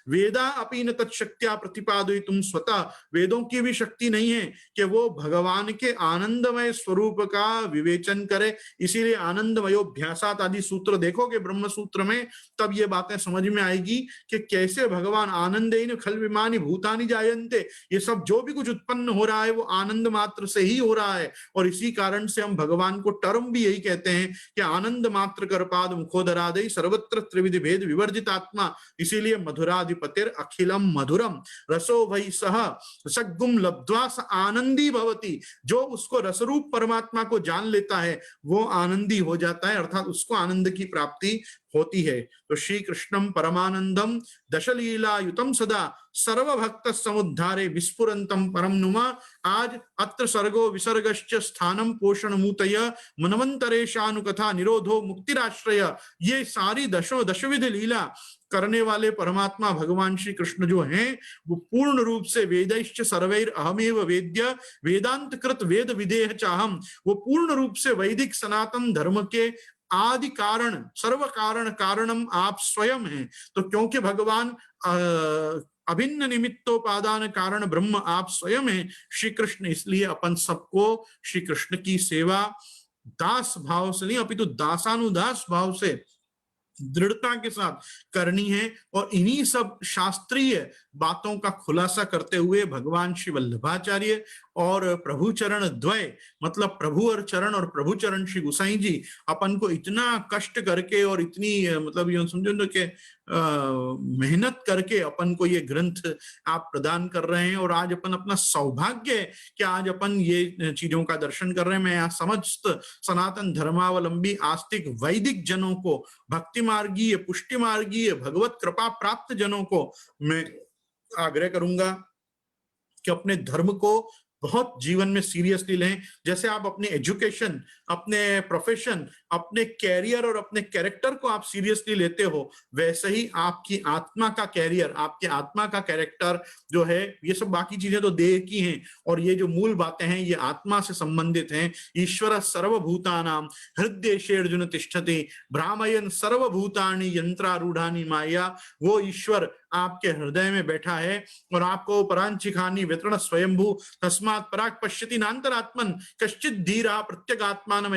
वेदा अपि न तत्शक्त्या प्रतिपादयितुम स्वतः, वेदों की भी शक्ति नहीं है कि वो भगवान के आनंदमय स्वरूप का विवेचन करे। इसीलिए आनंदमयोभ्यासात आदि सूत्र देखोगे ब्रह्म सूत्र में, तब ये बातें समझ में आएगी कि कैसे भगवान आनंदेन खल विमानि भूतानि जायन्ते, ये सब जो भी कुछ उत्पन्न हो रहा है वो आनंद मात्र से ही हो रहा है। और इसी कारण से हम भगवान को टर्म भी यही कहते हैं कि आनंद मात्र करपाद मुखोदरादय सर्वत्र त्रिविध भेद विवर्जित आत्मा। इसीलिए मधुराधिपतिर अखिलम मधुरम रसो वै सह सद्गुम लब्ध्वा स आनंदी भवति, जो उसको रसरूप परमात्मा को जान लेता है वो आनंदी हो जाता है, अर्थात उसको आनंद की प्राप्ति होती है। तो श्री कृष्णम परमानंदम दशलीलायुतम सदा सर्वभक्त समुद्धारे विस्फुरंतम परम नुमा, आज अत्र सर्गो विसर्गश्च स्थानम पोषण मूतय मनवंतरेशानुकथा निरोधो मुक्तिराश्रय, ये सारी दशविध लीला करने वाले परमात्मा भगवान श्री कृष्ण जो हैं वो पूर्ण रूप से वेदैश्च सर्वैर अहमेव वेद्य वेदांत कृत वेद विदेह चाहम, वो पूर्ण रूप से वैदिक सनातन धर्म के आदि कारण सर्व कारण कारणम आप स्वयं हैं। तो क्योंकि भगवान अभिन्न निमित्तोपादान कारण ब्रह्म आप स्वयं हैं श्री कृष्ण, इसलिए अपन सबको श्री कृष्ण की सेवा दास भाव से नहीं अपितु दासानुदास भाव से दृढ़ता के साथ करनी है। और इन्हीं सब शास्त्रीय बातों का खुलासा करते हुए भगवान श्री वल्लभाचार्य और प्रभु चरण द्वय मतलब प्रभु और चरण, और प्रभु चरण श्री गुसाई जी अपन को इतना कष्ट करके और इतनी मतलब ये समझो ना कि मेहनत करके अपन को ये ग्रंथ आप प्रदान कर रहे हैं। और आज अपन अपना सौभाग्य है कि आज अपन ये चीजों का दर्शन कर रहे हैं। मैं यहाँ समस्त सनातन धर्मावलंबी आस्तिक वैदिक जनों को, भक्ति मार्गीय, पुष्टि मार्गीय, भगवत कृपा प्राप्त जनों को मैं आग्रह करूंगा कि अपने धर्म को बहुत जीवन में सीरियसली लें। जैसे आप अपने एजुकेशन, अपने प्रोफेशन, अपने कैरियर और अपने कैरेक्टर को आप सीरियसली लेते हो, वैसे ही आपकी आत्मा का कैरियर, आपके आत्मा का कैरेक्टर जो है, ये सब बाकी चीजें तो देह की हैं और ये जो मूल बातें हैं ये आत्मा से संबंधित हैं। ईश्वर सर्वभूतानां हृदयेषु अर्जुन तिष्ठति भ्रामयन् सर्वभूतानि यंत्रारूढ़ानि माया। वो ईश्वर आपके हृदय में बैठा है और आपको परांचिखानी वितरण स्वयंभू तस्मात् पराग पश्यति नान्तरात्मन कश्चित् धीरा प्रत्यगात्मानमैक्षत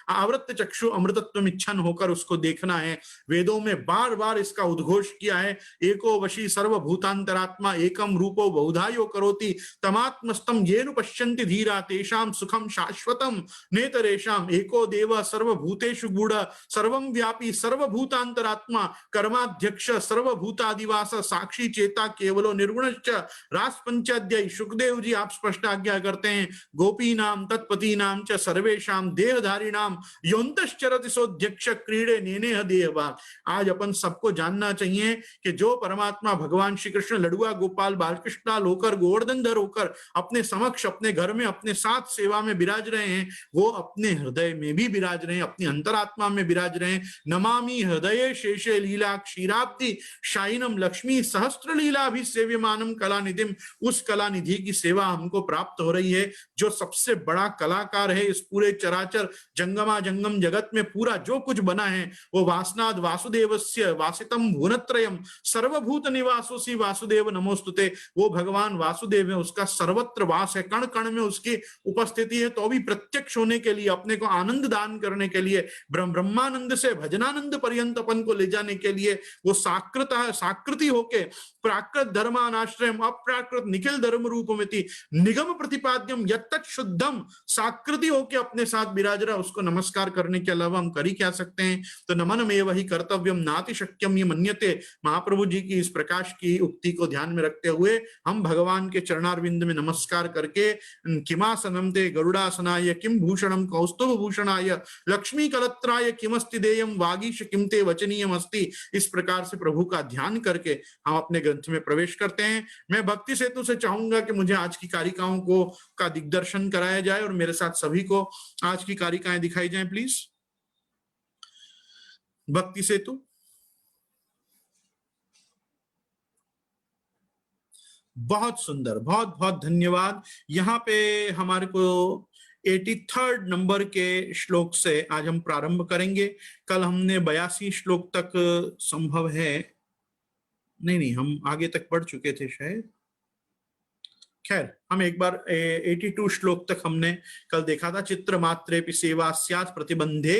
आवृत्त चक्षु अमृतत्वम इच्छन होकर उसको देखना है। वेदों में बार बार इसका उद्घोष किया है। एको वशी सर्वभूतांतरात्मा एकम रूपो बहुधायो करोति तमात्मस्तम येनु पश्यन्ति धीरा तेषां सुखम शाश्वतम नेतरेषाम एको देव सर्वभूतेषु गूढ़ सर्वं व्यापी सर्वभूतांतरात्मा कर्माध्यक्ष सर्वभूतादिवास साक्षी चेता केवलो निर्गुणश्च रास पंचाध्यायी। सुखदेव जी आप स्पष्ट आज्ञा करते हैं गोपी नाम तत्पति नाम च सर्वेशाम देहधारी नाम योन्तश्चरति सोध्यक्ष क्रीडे नेनेह देहभाग। आज अपन सबको जानना चाहिए कि जो परमात्मा भगवान श्री कृष्ण लड़ुआ गोपाल बालकृष्ण होकर गोवर्धनधर होकर अपने समक्ष, अपने घर में, अपने साथ सेवा में विराज रहे हैं, वो अपने हृदय में भी विराज रहे हैं, अपनी अंतरात्मा में विराज रहे हैं। नमामि हृदये शेषे लीला क्षीराब्धि शाइनम लक्ष्मी सहस्त्र लीला भी सेव्यमानम कला निधिम। उस कला निधि की सेवा हमको प्राप्त हो रही है जो सबसे बड़ा कलाकार है इस पूरे चराचर जंगमा जंगम जगत में। पूरा जो कुछ बना है वो वासनाद वासुदेवस्य वासितम भुवनत्रयम सर्वभूत निवासोसी वासुदेव नमोस्तुते। वो भगवान वासुदेव है, उसका सर्वत्र वास है, कण कण में उसकी उपस्थिति है। तो भी प्रत्यक्ष होने के लिए, अपने को आनंद दान करने के लिए, ब्रह्मानंद से भजनानंद पर्यंत अपन को ले जाने के लिए वो साकृति होके प्राकृत धर्मानाश्रयम अप्राकृत निखिल धर्म रूपमिति निगम प्रतिपाद्यम यत्तत् शुद्धम साकृति होके अपने साथ विराज रहा। उसको नमस्कार करने के अलावा हम कर ही क्या सकते हैं। तो नमन में वही कर्तव्यम नाति शक्यम ये मन्यते। महाप्रभु जी की इस प्रकाश की उक्ति को ध्यान में रखते हुए हम भगवान के चरणारविंद में नमस्कार करके किमासनम ते गरुड़ासनाय किम भूषणम कौस्तुभ भूषणाय लक्ष्मी कलत्राय किमस्ति देयम वागीश किम ते वचनीयम अस्ति, इस प्रकार से प्रभु का ध्यान करके हम अपने ग्रंथ में प्रवेश करते हैं। मैं भक्ति सेतु से चाहूंगा कि मुझे आज की कारिकाओं को का दिग्दर्शन कराया जाए और मेरे साथ सभी को आज की कारिकाएं दिखाई जाएं प्लीज। भक्ति सेतु बहुत सुंदर, बहुत बहुत धन्यवाद। यहाँ पे हमारे को 83rd नंबर के श्लोक से आज हम प्रारंभ करेंगे। कल हमने 82 श्लोक तक संभव है, नहीं हम आगे तक पढ़ चुके थे शायद। खैर हम एक बार 82 श्लोक तक हमने कल देखा था। चित्र मात्रे सेवा स्यात् प्रतिबंधे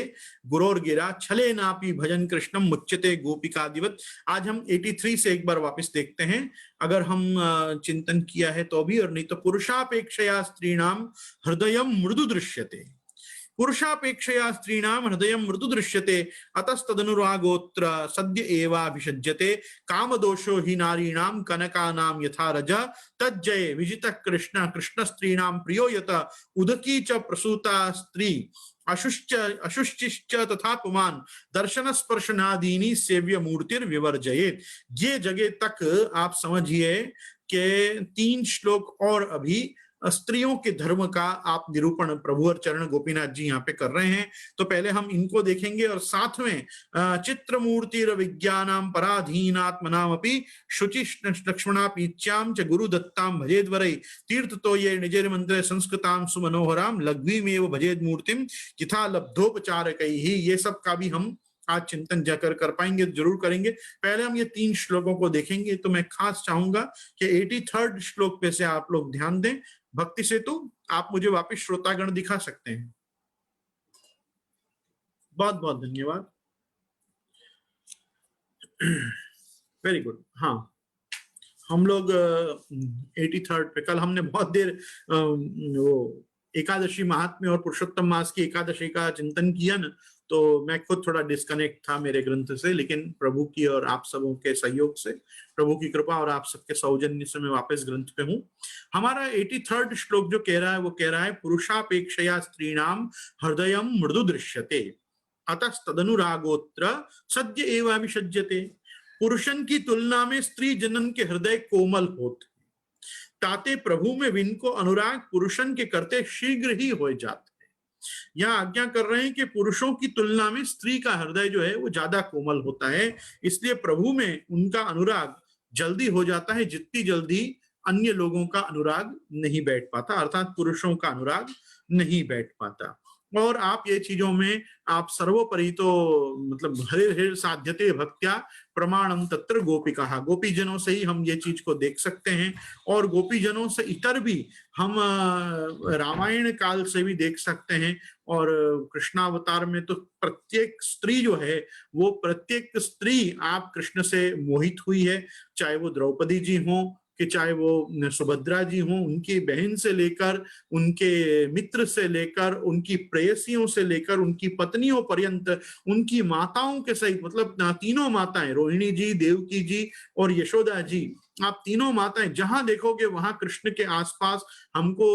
गुरोर गिरा छले नापी भजन कृष्णम मुच्यते गोपिकादिवत। आज हम 83 से एक बार वापस देखते हैं, अगर हम चिंतन किया है तो भी, और नहीं तो पुरुषापेक्षया स्त्रीणाम हृदयम मृदु दृश्यते। पुरुषापेक्षया स्त्रीणाम हृदय मृदु दृश्यते अतस्तदनुरागोत्र सद्य एवाभिषज्यते कामदोषो हि नारीणाम कनकानाम यथा रज तज्जय विजित कृष्ण कृष्ण स्त्रीणाम प्रियो यत उदकी च प्रसूता स्त्री अशुश्च तथा पुमान दर्शन स्पर्शनादीनी सेव्य मूर्तिर विवर्जयेत। ये जगह तक आप समझिए कि 3 श्लोक और अभी स्त्रियों के धर्म का आप निरूपण प्रभु और चरण गोपीनाथ जी यहाँ पे कर रहे हैं। तो पहले हम इनको देखेंगे और साथ में चित्रमूर्तिर विज्ञानाम पराधीनात्मनामपि शुचि लक्ष्मणा पीच्याम च गुरु दत्ताम भजेद्वरै तीर्थ तो ये निजेर मंत्र संस्कृताम सुमनोहराम लघ्वीमेव भजेद मूर्तिम यथा लब्धोपचारकैहि। ये सब का भी हम आज चिंतन जाकर कर पाएंगे, जरूर करेंगे। पहले हम ये 3 श्लोकों को देखेंगे। तो मैं खास चाहूंगा कि 83rd श्लोक पे से आप लोग ध्यान दें। भक्ति सेतु आप मुझे वापस श्रोतागण दिखा सकते हैं। बहुत बहुत धन्यवाद। Very good. हाँ हम लोग 83rd पे कल हमने बहुत देर वो एकादशी महात्म्य और पुरुषोत्तम मास की एकादशी का चिंतन किया ना, तो मैं खुद थोड़ा डिस्कनेक्ट था मेरे ग्रंथ से, लेकिन प्रभु की और आप सबों के सहयोग से, प्रभु की कृपा और आप सबके सौजन्य से मैं वापस ग्रंथ पे हूँ। हमारा 83rd श्लोक जो कह रहा है वो कह रहा है, पुरुषापेक्षया स्त्रीणाम हृदयम मृदु दृश्यते अतस्तदनुरागोत्र सद्य एवाभिषज्यते। पुरुषन की तुलना में स्त्री जनन के हृदय कोमल होते, ताते प्रभु में विनको अनुराग पुरुषन के करते शीघ्र ही हो जाते। यहाँ आज्ञा कर रहे हैं कि पुरुषों की तुलना में स्त्री का हृदय जो है वो ज्यादा कोमल होता है, इसलिए प्रभु में उनका अनुराग जल्दी हो जाता है, जितनी जल्दी अन्य लोगों का अनुराग नहीं बैठ पाता, अर्थात पुरुषों का अनुराग नहीं बैठ पाता। और आप ये चीजों में आप सर्वोपरि तो मतलब हरे हरे साध्यते भक्त्या प्रमाणम तत्र गोपिका, गोपीजनों से ही हम ये चीज को देख सकते हैं, और गोपीजनों से इतर भी हम रामायण काल से भी देख सकते हैं। और कृष्णावतार में तो प्रत्येक स्त्री जो है वो प्रत्येक स्त्री आप कृष्ण से मोहित हुई है, चाहे वो द्रौपदी जी हो कि चाहे वो सुभद्रा जी हो, उनकी बहन से लेकर उनके मित्र से लेकर उनकी प्रेयसियों से लेकर उनकी पत्नियों पर्यंत, उनकी माताओं के सहित, मतलब तीनों माताएं रोहिणी जी, देवकी जी और यशोदा जी, आप तीनों माताएं जहां देखोगे वहां कृष्ण के आसपास हमको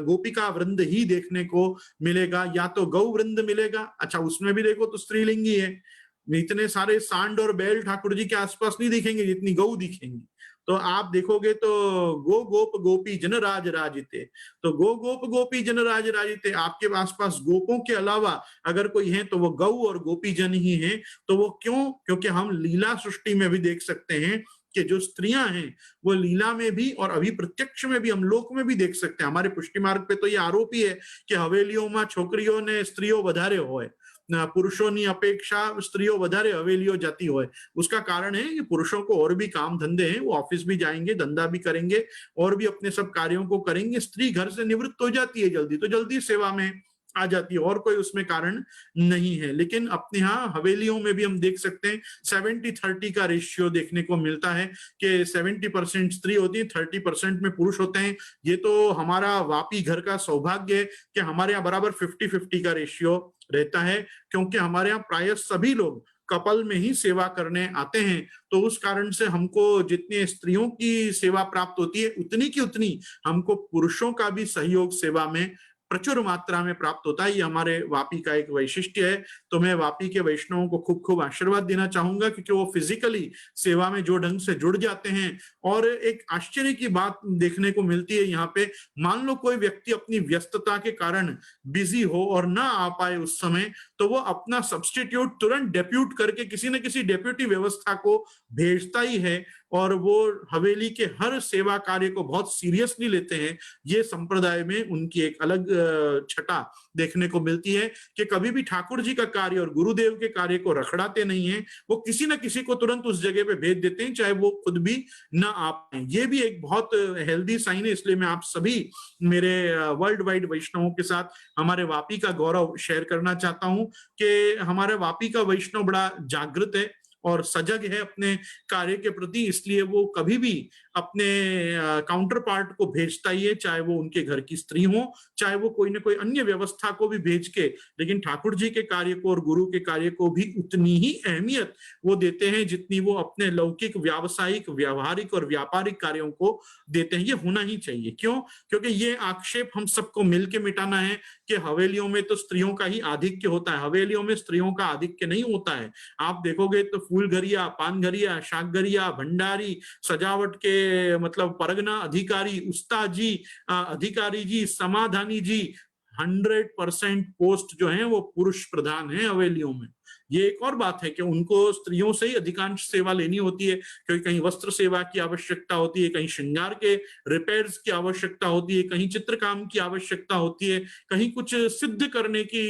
गोपिका वृंद ही देखने को मिलेगा, या तो गौ वृंद मिलेगा, अच्छा उसमें भी देखो तो स्त्रीलिंगी है, इतने सारे सांड और बैल ठाकुर जी के आसपास नहीं दिखेंगे जितनी गौ दिखेंगी। तो आप देखोगे तो गो गोप गोपी जन राज राजिते, तो गो गोप गोपी जन राज राजिते, आपके आसपास गोपों के अलावा अगर कोई है तो वो गौ और गोपी जन ही है। तो वो क्यों? क्योंकि हम लीला सृष्टि में भी देख सकते हैं कि जो स्त्रियां हैं वो लीला में भी और अभी प्रत्यक्ष में भी हम लोक में भी देख सकते हैं। हमारे पुष्टि मार्ग पे तो ये आरोप ही है कि हवेलियों में छोकरियों ने स्त्रियों વધારે હોય, पुरुषों की अपेक्षा स्त्रियों વધારે हवेलियों जाती હોય। उसका कारण है कि पुरुषों को और भी काम धंधे हैं, वो ऑफिस भी जाएंगे, धंधा भी करेंगे और भी अपने सब कार्यों को करेंगे। स्त्री घर से निवृत्त हो जाती है जल्दी, तो जल्दी सेवा में आ जाती है, और कोई उसमें कारण नहीं है। लेकिन अपने यहाँ हवेलियों में भी हम देख सकते हैं 70-30 का रेशियो देखने को मिलता है कि 70% स्त्री होती है, 30% में पुरुष होते हैं। ये तो हमारा वापी घर का सौभाग्य है कि हमारे यहाँ बराबर 50-50 का रेशियो रहता है, क्योंकि हमारे यहाँ प्राय सभी लोग कपल में ही सेवा करने आते हैं। तो उस कारण से हमको जितनी स्त्रियों की सेवा प्राप्त होती है उतनी की उतनी हमको पुरुषों का भी सहयोग सेवा में प्रचुर मात्रा में प्राप्त होता है। ये हमारे वापी का एक वैशिष्ट्य है। तो मैं वापी के वैष्णवों को खूब खूब आशीर्वाद देना चाहूंगा, क्योंकि वो फिजिकली सेवा में जो ढंग से जुड़ जाते हैं। और एक आश्चर्य की बात देखने को मिलती है यहाँ पे, मान लो कोई व्यक्ति अपनी व्यस्तता के कारण बिजी हो और ना आ पाए उस समय, तो वो अपना सब्स्टिट्यूट तुरंत डेप्यूट करके किसी न किसी डेप्यूटी व्यवस्था को भेजता ही है, और वो हवेली के हर सेवा कार्य को बहुत सीरियसली लेते हैं। ये संप्रदाय में उनकी एक अलग छटा देखने को मिलती है कि कभी भी ठाकुर जी का कार्य और गुरुदेव के कार्य को रखड़ाते नहीं है, वो किसी न किसी को तुरंत उस जगह पे भेज देते हैं, चाहे वो खुद भी ना आ पाए। ये भी एक बहुत हेल्दी साइन है। इसलिए मैं आप सभी मेरे वर्ल्ड वाइड वैष्णवों के साथ हमारे वापी का गौरव शेयर करना चाहता हूं कि हमारे वापी का वैष्णव बड़ा जागृत है और सजग है अपने कार्य के प्रति, इसलिए वो कभी भी अपने काउंटर पार्ट को भेजता ही है, चाहे वो उनके घर की स्त्री हो, चाहे वो कोई ना कोई अन्य व्यवस्था को भी भेज के, लेकिन ठाकुर जी के कार्य को और गुरु के कार्य को भी उतनी ही अहमियत वो देते हैं जितनी वो अपने लौकिक, व्यावसायिक, व्यावहारिक और व्यापारिक कार्यों को देते हैं। ये होना ही चाहिए। क्यों? क्योंकि ये आक्षेप हम सबको मिलकर मिटाना है कि हवेलियों में तो स्त्रियों का ही आधिक्य होता है। हवेलियों में स्त्रियों का आधिक्य नहीं होता है। आप देखोगे तो फूलघरिया, पानघरिया, शाकघरिया, भंडारी, सजावट के मतलब परगना अधिकारी, उस्ताजी अधिकारी जी, समाधानी जी, 100% पोस्ट जो है वो पुरुष प्रधान है हवेलियों में। ये एक और बात है कि उनको स्त्रियों से ही अधिकांश सेवा लेनी होती है, क्योंकि कहीं वस्त्र सेवा की आवश्यकता होती है, कहीं श्रृंगार के रिपेयर्स की आवश्यकता होती है, कहीं चित्रकाम की आवश्यकता होती है, कहीं कुछ सिद्ध करने की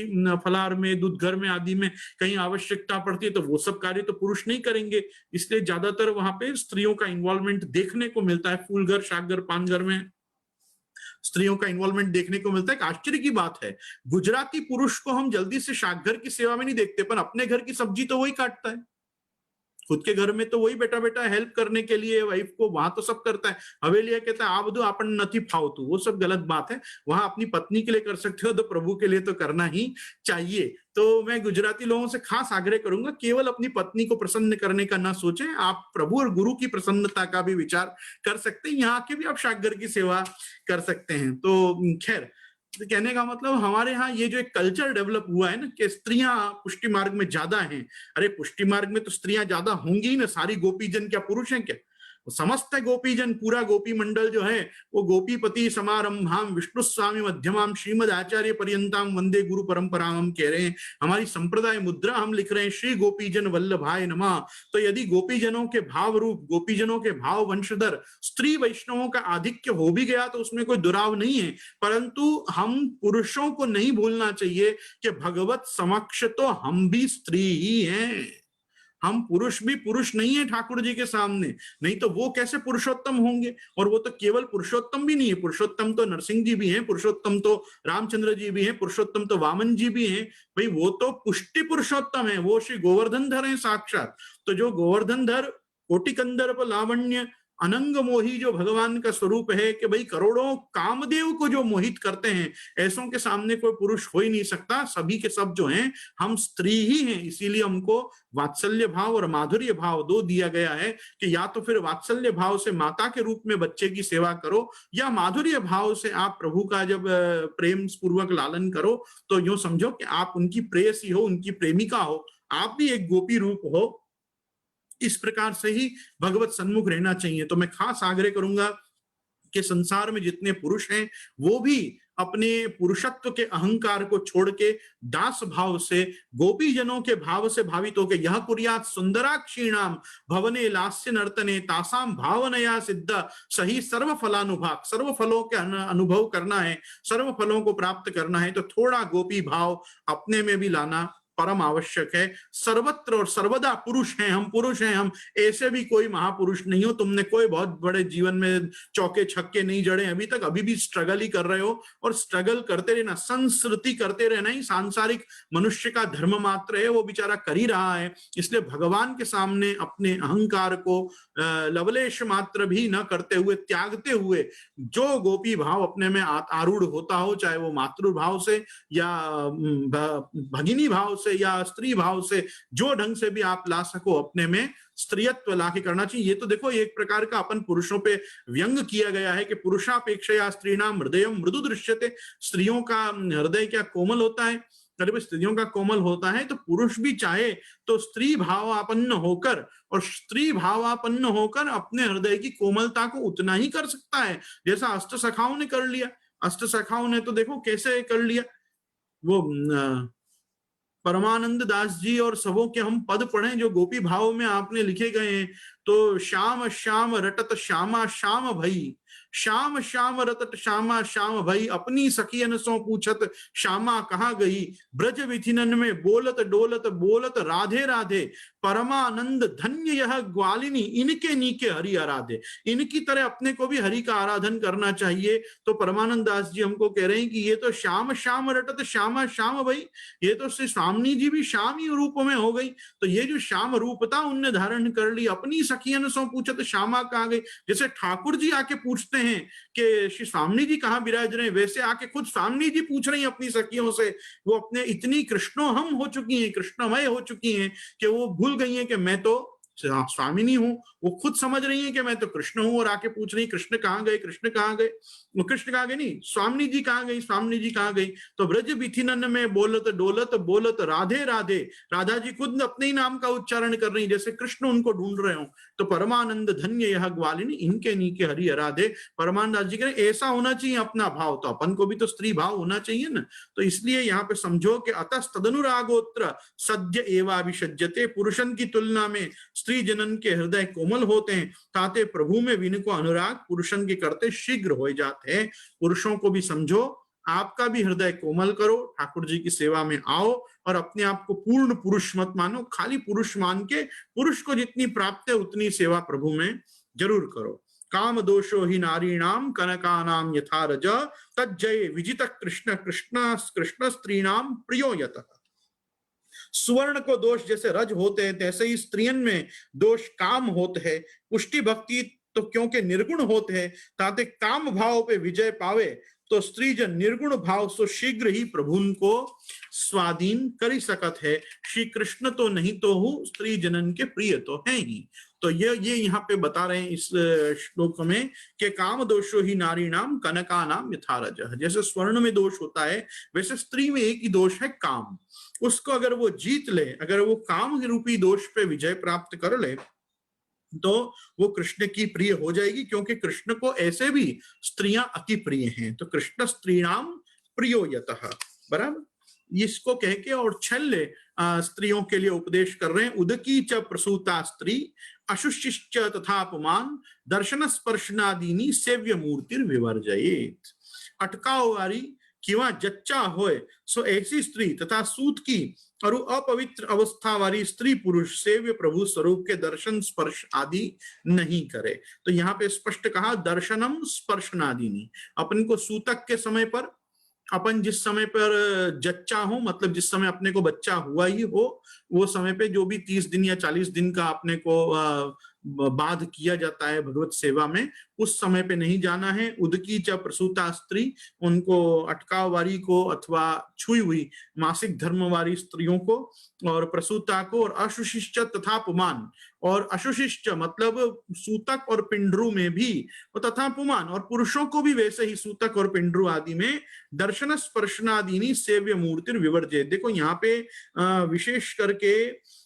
फलार में, दूध घर में आदि में कहीं आवश्यकता पड़ती है, तो वो सब कार्य तो पुरुष नहीं करेंगे। इसलिए ज्यादातर वहां पे स्त्रियों का इन्वॉल्वमेंट देखने को मिलता है। फूलघर, शाकघर, पानघर में स्त्रियों का इन्वॉल्वमेंट देखने को मिलता है। एक आश्चर्य की बात है, गुजराती पुरुष को हम जल्दी से शाकघर की सेवा में नहीं देखते, पर अपने घर की सब्जी तो वही काटता है। खुद के घर में तो वही बेटा बेटा हेल्प करने के लिए वाइफ को, वहां तो सब करता है। हवेली कहता है आप दो आपन नथी फावतू, वो सब गलत बात है। वहां अपनी पत्नी के लिए कर सकते हो तो प्रभु के लिए तो करना ही चाहिए। तो मैं गुजराती लोगों से खास आग्रह करूंगा, केवल अपनी पत्नी को प्रसन्न करने का ना सोचें, आप प्रभु और गुरु की प्रसन्नता का भी विचार कर सकते हैं। यहाँ के भी आप शाकगर की सेवा कर सकते हैं। तो खैर, तो कहने का मतलब हमारे यहाँ ये जो एक कल्चर डेवलप हुआ है ना कि स्त्रियां पुष्टि मार्ग में ज्यादा हैं। अरे पुष्टि मार्ग में तो स्त्रियां ज्यादा होंगी ही ना, सारी गोपीजन क्या पुरुष हैं क्या? समस्त गोपीजन, पूरा गोपी मंडल जो है वो गोपीपति समारंभाम विष्णु स्वामी मध्यमाम श्रीमद आचार्य पर्यंताम वंदे गुरु परंपराम हम कह रहे हैं। हमारी संप्रदाय मुद्रा हम लिख रहे हैं श्री गोपीजन वल्लभाय नमः। तो यदि गोपीजनों के भाव रूप, गोपीजनों के भाव वंशधर स्त्री वैष्णवों का आधिक्य हो भी गया तो उसमें कोई दुराव नहीं है, परंतु हम पुरुषों को नहीं भूलना चाहिए कि भगवत समक्ष तो हम भी स्त्री ही हैं। हम पुरुष भी पुरुष नहीं है ठाकुर जी के सामने, नहीं तो वो कैसे पुरुषोत्तम होंगे? और वो तो केवल पुरुषोत्तम भी नहीं है, पुरुषोत्तम तो नरसिंह जी भी हैं, पुरुषोत्तम तो रामचंद्र जी भी हैं, पुरुषोत्तम तो वामन जी भी हैं। भाई वो तो पुष्टि पुरुषोत्तम है, वो श्री गोवर्धन धर है साक्षात। तो जो गोवर्धन धर कोटि कंदर्प लावण्य अनंग मोही जो भगवान का स्वरूप है कि भाई करोड़ों कामदेव को जो मोहित करते हैं, ऐसों के सामने कोई पुरुष हो ही नहीं सकता। सभी के सब जो हैं हम स्त्री ही हैं। इसीलिए हमको वात्सल्य भाव और माधुर्य भाव दो दिया गया है कि या तो फिर वात्सल्य भाव से माता के रूप में बच्चे की सेवा करो, या माधुर्य भाव से आप प्रभु का जब प्रेम पूर्वक लालन करो तो यूं समझो कि आप उनकी प्रेयसी हो, उनकी प्रेमिका हो, आप भी एक गोपी रूप हो। इस प्रकार से ही भगवत सन्मुख रहना चाहिए। तो मैं खास आग्रह करूंगा कि संसार में जितने पुरुष हैं वो भी अपने पुरुषत्व के अहंकार को छोड़ के दास भाव से, गोपी जनों के भाव से भावित होकर यह कुर्यात सुंदराक्षीणाम भवने लास्य नर्तने तासाम भावनया सिद्ध सही सर्व फलानुभाग। सर्व फलों के अनुभव करना है, सर्व फलों को प्राप्त करना है तो थोड़ा गोपी भाव अपने में भी लाना परम आवश्यक है। सर्वत्र और सर्वदा पुरुष हैं हम, पुरुष हैं हम, ऐसे भी कोई महापुरुष नहीं हो। तुमने कोई बहुत बड़े जीवन में चौके छक्के नहीं जड़े अभी तक, अभी भी स्ट्रगल ही कर रहे हो, और स्ट्रगल करते रहना, संस्कृति करते रहना ही सांसारिक मनुष्य का धर्म मात्र है, वो बेचारा कर ही रहा है। इसलिए भगवान के सामने अपने अहंकार को लवलेश मात्र भी न करते हुए, त्यागते हुए, जो गोपी भाव अपने में आरूढ़ होता हो, चाहे वो मातृभाव से या भगिनी भाव से या स्त्री भाव से, जो ढंग से भी आप ला सको अपने में स्त्रियत्व लाके करना चाहिए। ये तो देखो एक प्रकार का अपन पुरुषों पे व्यंग किया गया है कि पुरुषापेक्षया स्त्रीणाम हृदय मृदु दृश्यते। स्त्रियों का हृदय क्या कोमल होता है? अरे स्त्रियों का कोमल होता है तो पुरुष भी चाहे तो स्त्री भावापन्न होकर, और स्त्री भावापन्न होकर अपने हृदय की कोमलता को उतना ही कर सकता है जैसा अष्ट सखाओं ने कर लिया। अष्ट सखाओं ने तो देखो कैसे कर लिया। वो परमानंद दास जी और सबों के हम पद पढ़ें जो गोपी भाव में आपने लिखे गए हैं, तो श्याम श्याम रटत श्यामा श्याम भई, श्याम श्याम रतट श्यामा श्याम भई, अपनी सखियन सो पूछत श्यामा कहाँ गई, ब्रज विथिनन में बोलत डोलत बोलत राधे राधे, परमानंद धन्य यह ग्वालिनी, इनके नीके हरि आराधे। इनकी तरह अपने को भी हरि का आराधन करना चाहिए। तो परमानंद दास जी हमको कह रहे हैं कि ये तो श्याम श्याम रटत श्यामा श्याम भई, ये तो श्री स्वामी जी भी श्याम ही रूप में हो गई। तो ये जो श्याम रूपता उनने धारण कर ली, अपनी सखियन सो पूछत श्यामा कहाँ गई। जैसे ठाकुर जी आके पूछते हैं कि श्री स्वामी जी कहाँ विराज रहे, वैसे आके खुद स्वामी जी पूछ रही हैं अपनी सखियों से। वो अपने इतनी कृष्णो हम हो चुकी हैं, कृष्णमय हो चुकी हैं कि वो भूल गई हैं कि मैं तो स्वामिनी हूं। वो खुद समझ रही हैं कि मैं तो कृष्ण हूं, और आके पूछ रही कृष्ण कहाँ गए, कृष्ण कहाँ गए। वो कृष्ण कहाँ गए नहीं, स्वामिनी जी कहाँ गई, स्वामिनी जी कहाँ गई। तो ब्रज विथिनन में बोलत डोलत बोलत राधे राधे, राधा जी खुद अपने ही नाम का उच्चारण कर रही जैसे कृष्ण उनको ढूंढ रहे हो। तो परमानंद धन्य यह ग्वालिनी, इनके नीके हरि आराधे। परमानंद दास जी कह रहे ऐसा होना चाहिए अपना भाव, तो अपन को भी तो स्त्री भाव होना चाहिए ना। तो इसलिए यहाँ पे समझो कि अतस्तदनुरागोत्र सद्य एवाभिषज्यते, पुरुषन की तुलना में स्त्री जनन के हृदय कोमल होते हैं, ताते प्रभु में विन को अनुराग पुरुषन के करते शीघ्र हो जाते हैं। पुरुषों को भी समझो, आपका भी हृदय कोमल करो, ठाकुर जी की सेवा में आओ, और अपने आप को पूर्ण पुरुष मत मानो। खाली पुरुष मान के पुरुष को जितनी प्राप्त है उतनी सेवा प्रभु में जरूर करो। काम दोषो ही नारीणाम कनकानाम यथा रज, तज्जय विजित कृष्ण कृष्ण कृष्ण स्त्रीणाम प्रियो यतः। सुवर्ण को दोष जैसे रज होते हैं, तैसे ही स्त्रियन में दोष काम होते हैं। पुष्टि भक्ति तो क्योंकि निर्गुण होते हैं, ताते काम भाव पे विजय पावे, तो स्त्री जन निर्गुण भाव सो शीघ्र ही प्रभुन को स्वाधीन करी सकत है। श्री कृष्ण तो नहीं तो हूँ, स्त्री जनन के प्रिय तो है ही। तो ये यहाँ पे बता रहे हैं इस श्लोक में कि काम दोषो ही नारी नाम कनका नाम यथारज। जैसे स्वर्ण में दोष होता है, वैसे स्त्री में एक ही दोष है, काम। उसको अगर वो जीत ले, अगर वो काम रूपी दोष पे विजय प्राप्त कर ले, तो वो कृष्ण की प्रिय हो जाएगी, क्योंकि कृष्ण को ऐसे भी स्त्रियां अति प्रिय हैं। तो कृष्ण स्त्रीणाम प्रियो यतः, बराबर। इसको कह के और छल्ले स्त्रियों के लिए उपदेश कर रहे हैं। उदकी च प्रसूता स्त्री अशुशिश्च तथा अपमान दर्शन स्पर्शनादीनी सेव्य मूर्तिर विवर्जयेत। अटकाव वारी किंवा जच्चा होए सो ऐसी स्त्री तथा सूत की और अपवित्र अवस्था वाली स्त्री पुरुष सेव्य प्रभु स्वरूप के दर्शन स्पर्श आदि नहीं करे। तो यहाँ पे स्पष्ट कहा दर्शनम स्पर्शनादिनी। अपन को सूतक के समय पर, अपन जिस समय पर जच्चा हो, मतलब जिस समय अपने को बच्चा हुआ ही हो, वो समय पे जो भी 30 दिन या 40 दिन का अपने को बाध किया जाता है भगवत सेवा में, उस समय पे नहीं जाना है। उदकी च प्रसूता स्त्री, उनको अटकाव वारी को अथवा छुई हुई मासिक धर्म वाली स्त्रियों को, और प्रसूता को, और अशुशिष्ट तथा पुमान। और अशुशिष्ट मतलब सूतक और पिंडरू में भी, तथा पुमान और पुरुषों को भी वैसे ही सूतक और पिंडरू आदि में दर्शन स्पर्शनादीनी सेव्य मूर्तिर विवर्जय। देखो यहाँ पे विशेष करके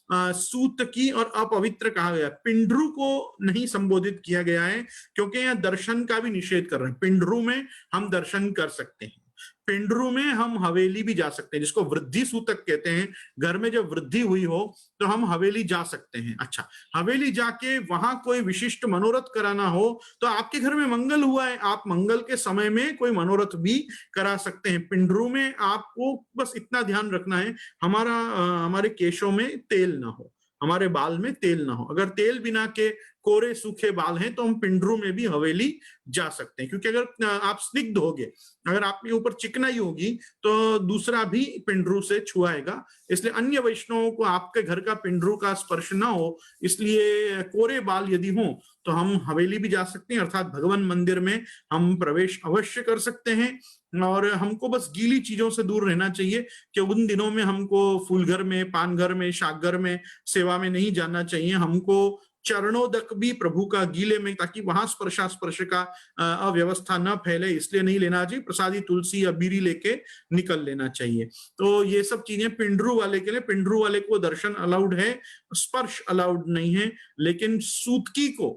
सूत की और अपवित्र कहा गया, पिंडरू को नहीं संबोधित किया गया है, क्योंकि यहाँ दर्शन का भी निषेध कर रहे हैं। पिंडरू में हम दर्शन कर सकते हैं, पिंडरू में हम हवेली भी जा सकते हैं, जिसको वृद्धि सूतक कहते हैं। घर में जब वृद्धि हुई हो तो हम हवेली जा सकते हैं। अच्छा, हवेली जाके वहां कोई विशिष्ट मनोरथ कराना हो, तो आपके घर में मंगल हुआ है, आप मंगल के समय में कोई मनोरथ भी करा सकते हैं। पिंडरू में आपको बस इतना ध्यान रखना है, हमारे केशों में तेल ना हो, हमारे बाल में तेल ना हो। अगर तेल बिना के कोरे सूखे बाल हैं तो हम पिंडरू में भी हवेली जा सकते हैं, क्योंकि अगर आप स्निग्ध होगे, अगर आपके ऊपर चिकनाई होगी, तो दूसरा भी पिंडरू से छुआएगा। इसलिए अन्य वैष्णवों को आपके घर का पिंडरू का स्पर्श ना हो, इसलिए कोरे बाल यदि हो तो हम हवेली भी जा सकते हैं, अर्थात भगवान मंदिर में हम प्रवेश अवश्य कर सकते हैं। और हमको बस गीली चीजों से दूर रहना चाहिए, कि उन दिनों में हमको फूलघर में, पानघर में, शाकघर में सेवा में नहीं जाना चाहिए। हमको चरणोदक भी प्रभु का गीले में, ताकि वहां स्पर्श का अव्यवस्था न फैले, इसलिए नहीं लेना चाहिए। प्रसादी तुलसी या बीरी लेके निकल लेना चाहिए। तो ये सब चीजें पिंडरू वाले के लिए, पिंडरू वाले को दर्शन अलाउड है, स्पर्श अलाउड नहीं है। लेकिन सूतकी को,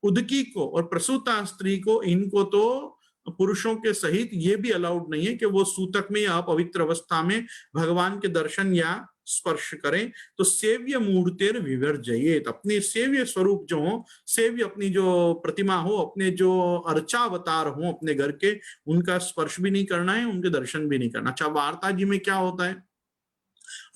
उदकी को और प्रसूता स्त्री को, इनको तो पुरुषों के सहित ये भी अलाउड नहीं है कि वो सूतक में या अपवित्र अवस्था में भगवान के दर्शन या स्पर्श करें। तो सेव्य मूर्तिर विवर्जयेत, अपने सेव्य स्वरूप जो हो, सेव्य अपनी जो प्रतिमा हो, अपने जो अर्चावतार हो अपने घर के, उनका स्पर्श भी नहीं करना है, उनके दर्शन भी नहीं करना। अच्छा, वार्ता जी में क्या होता है?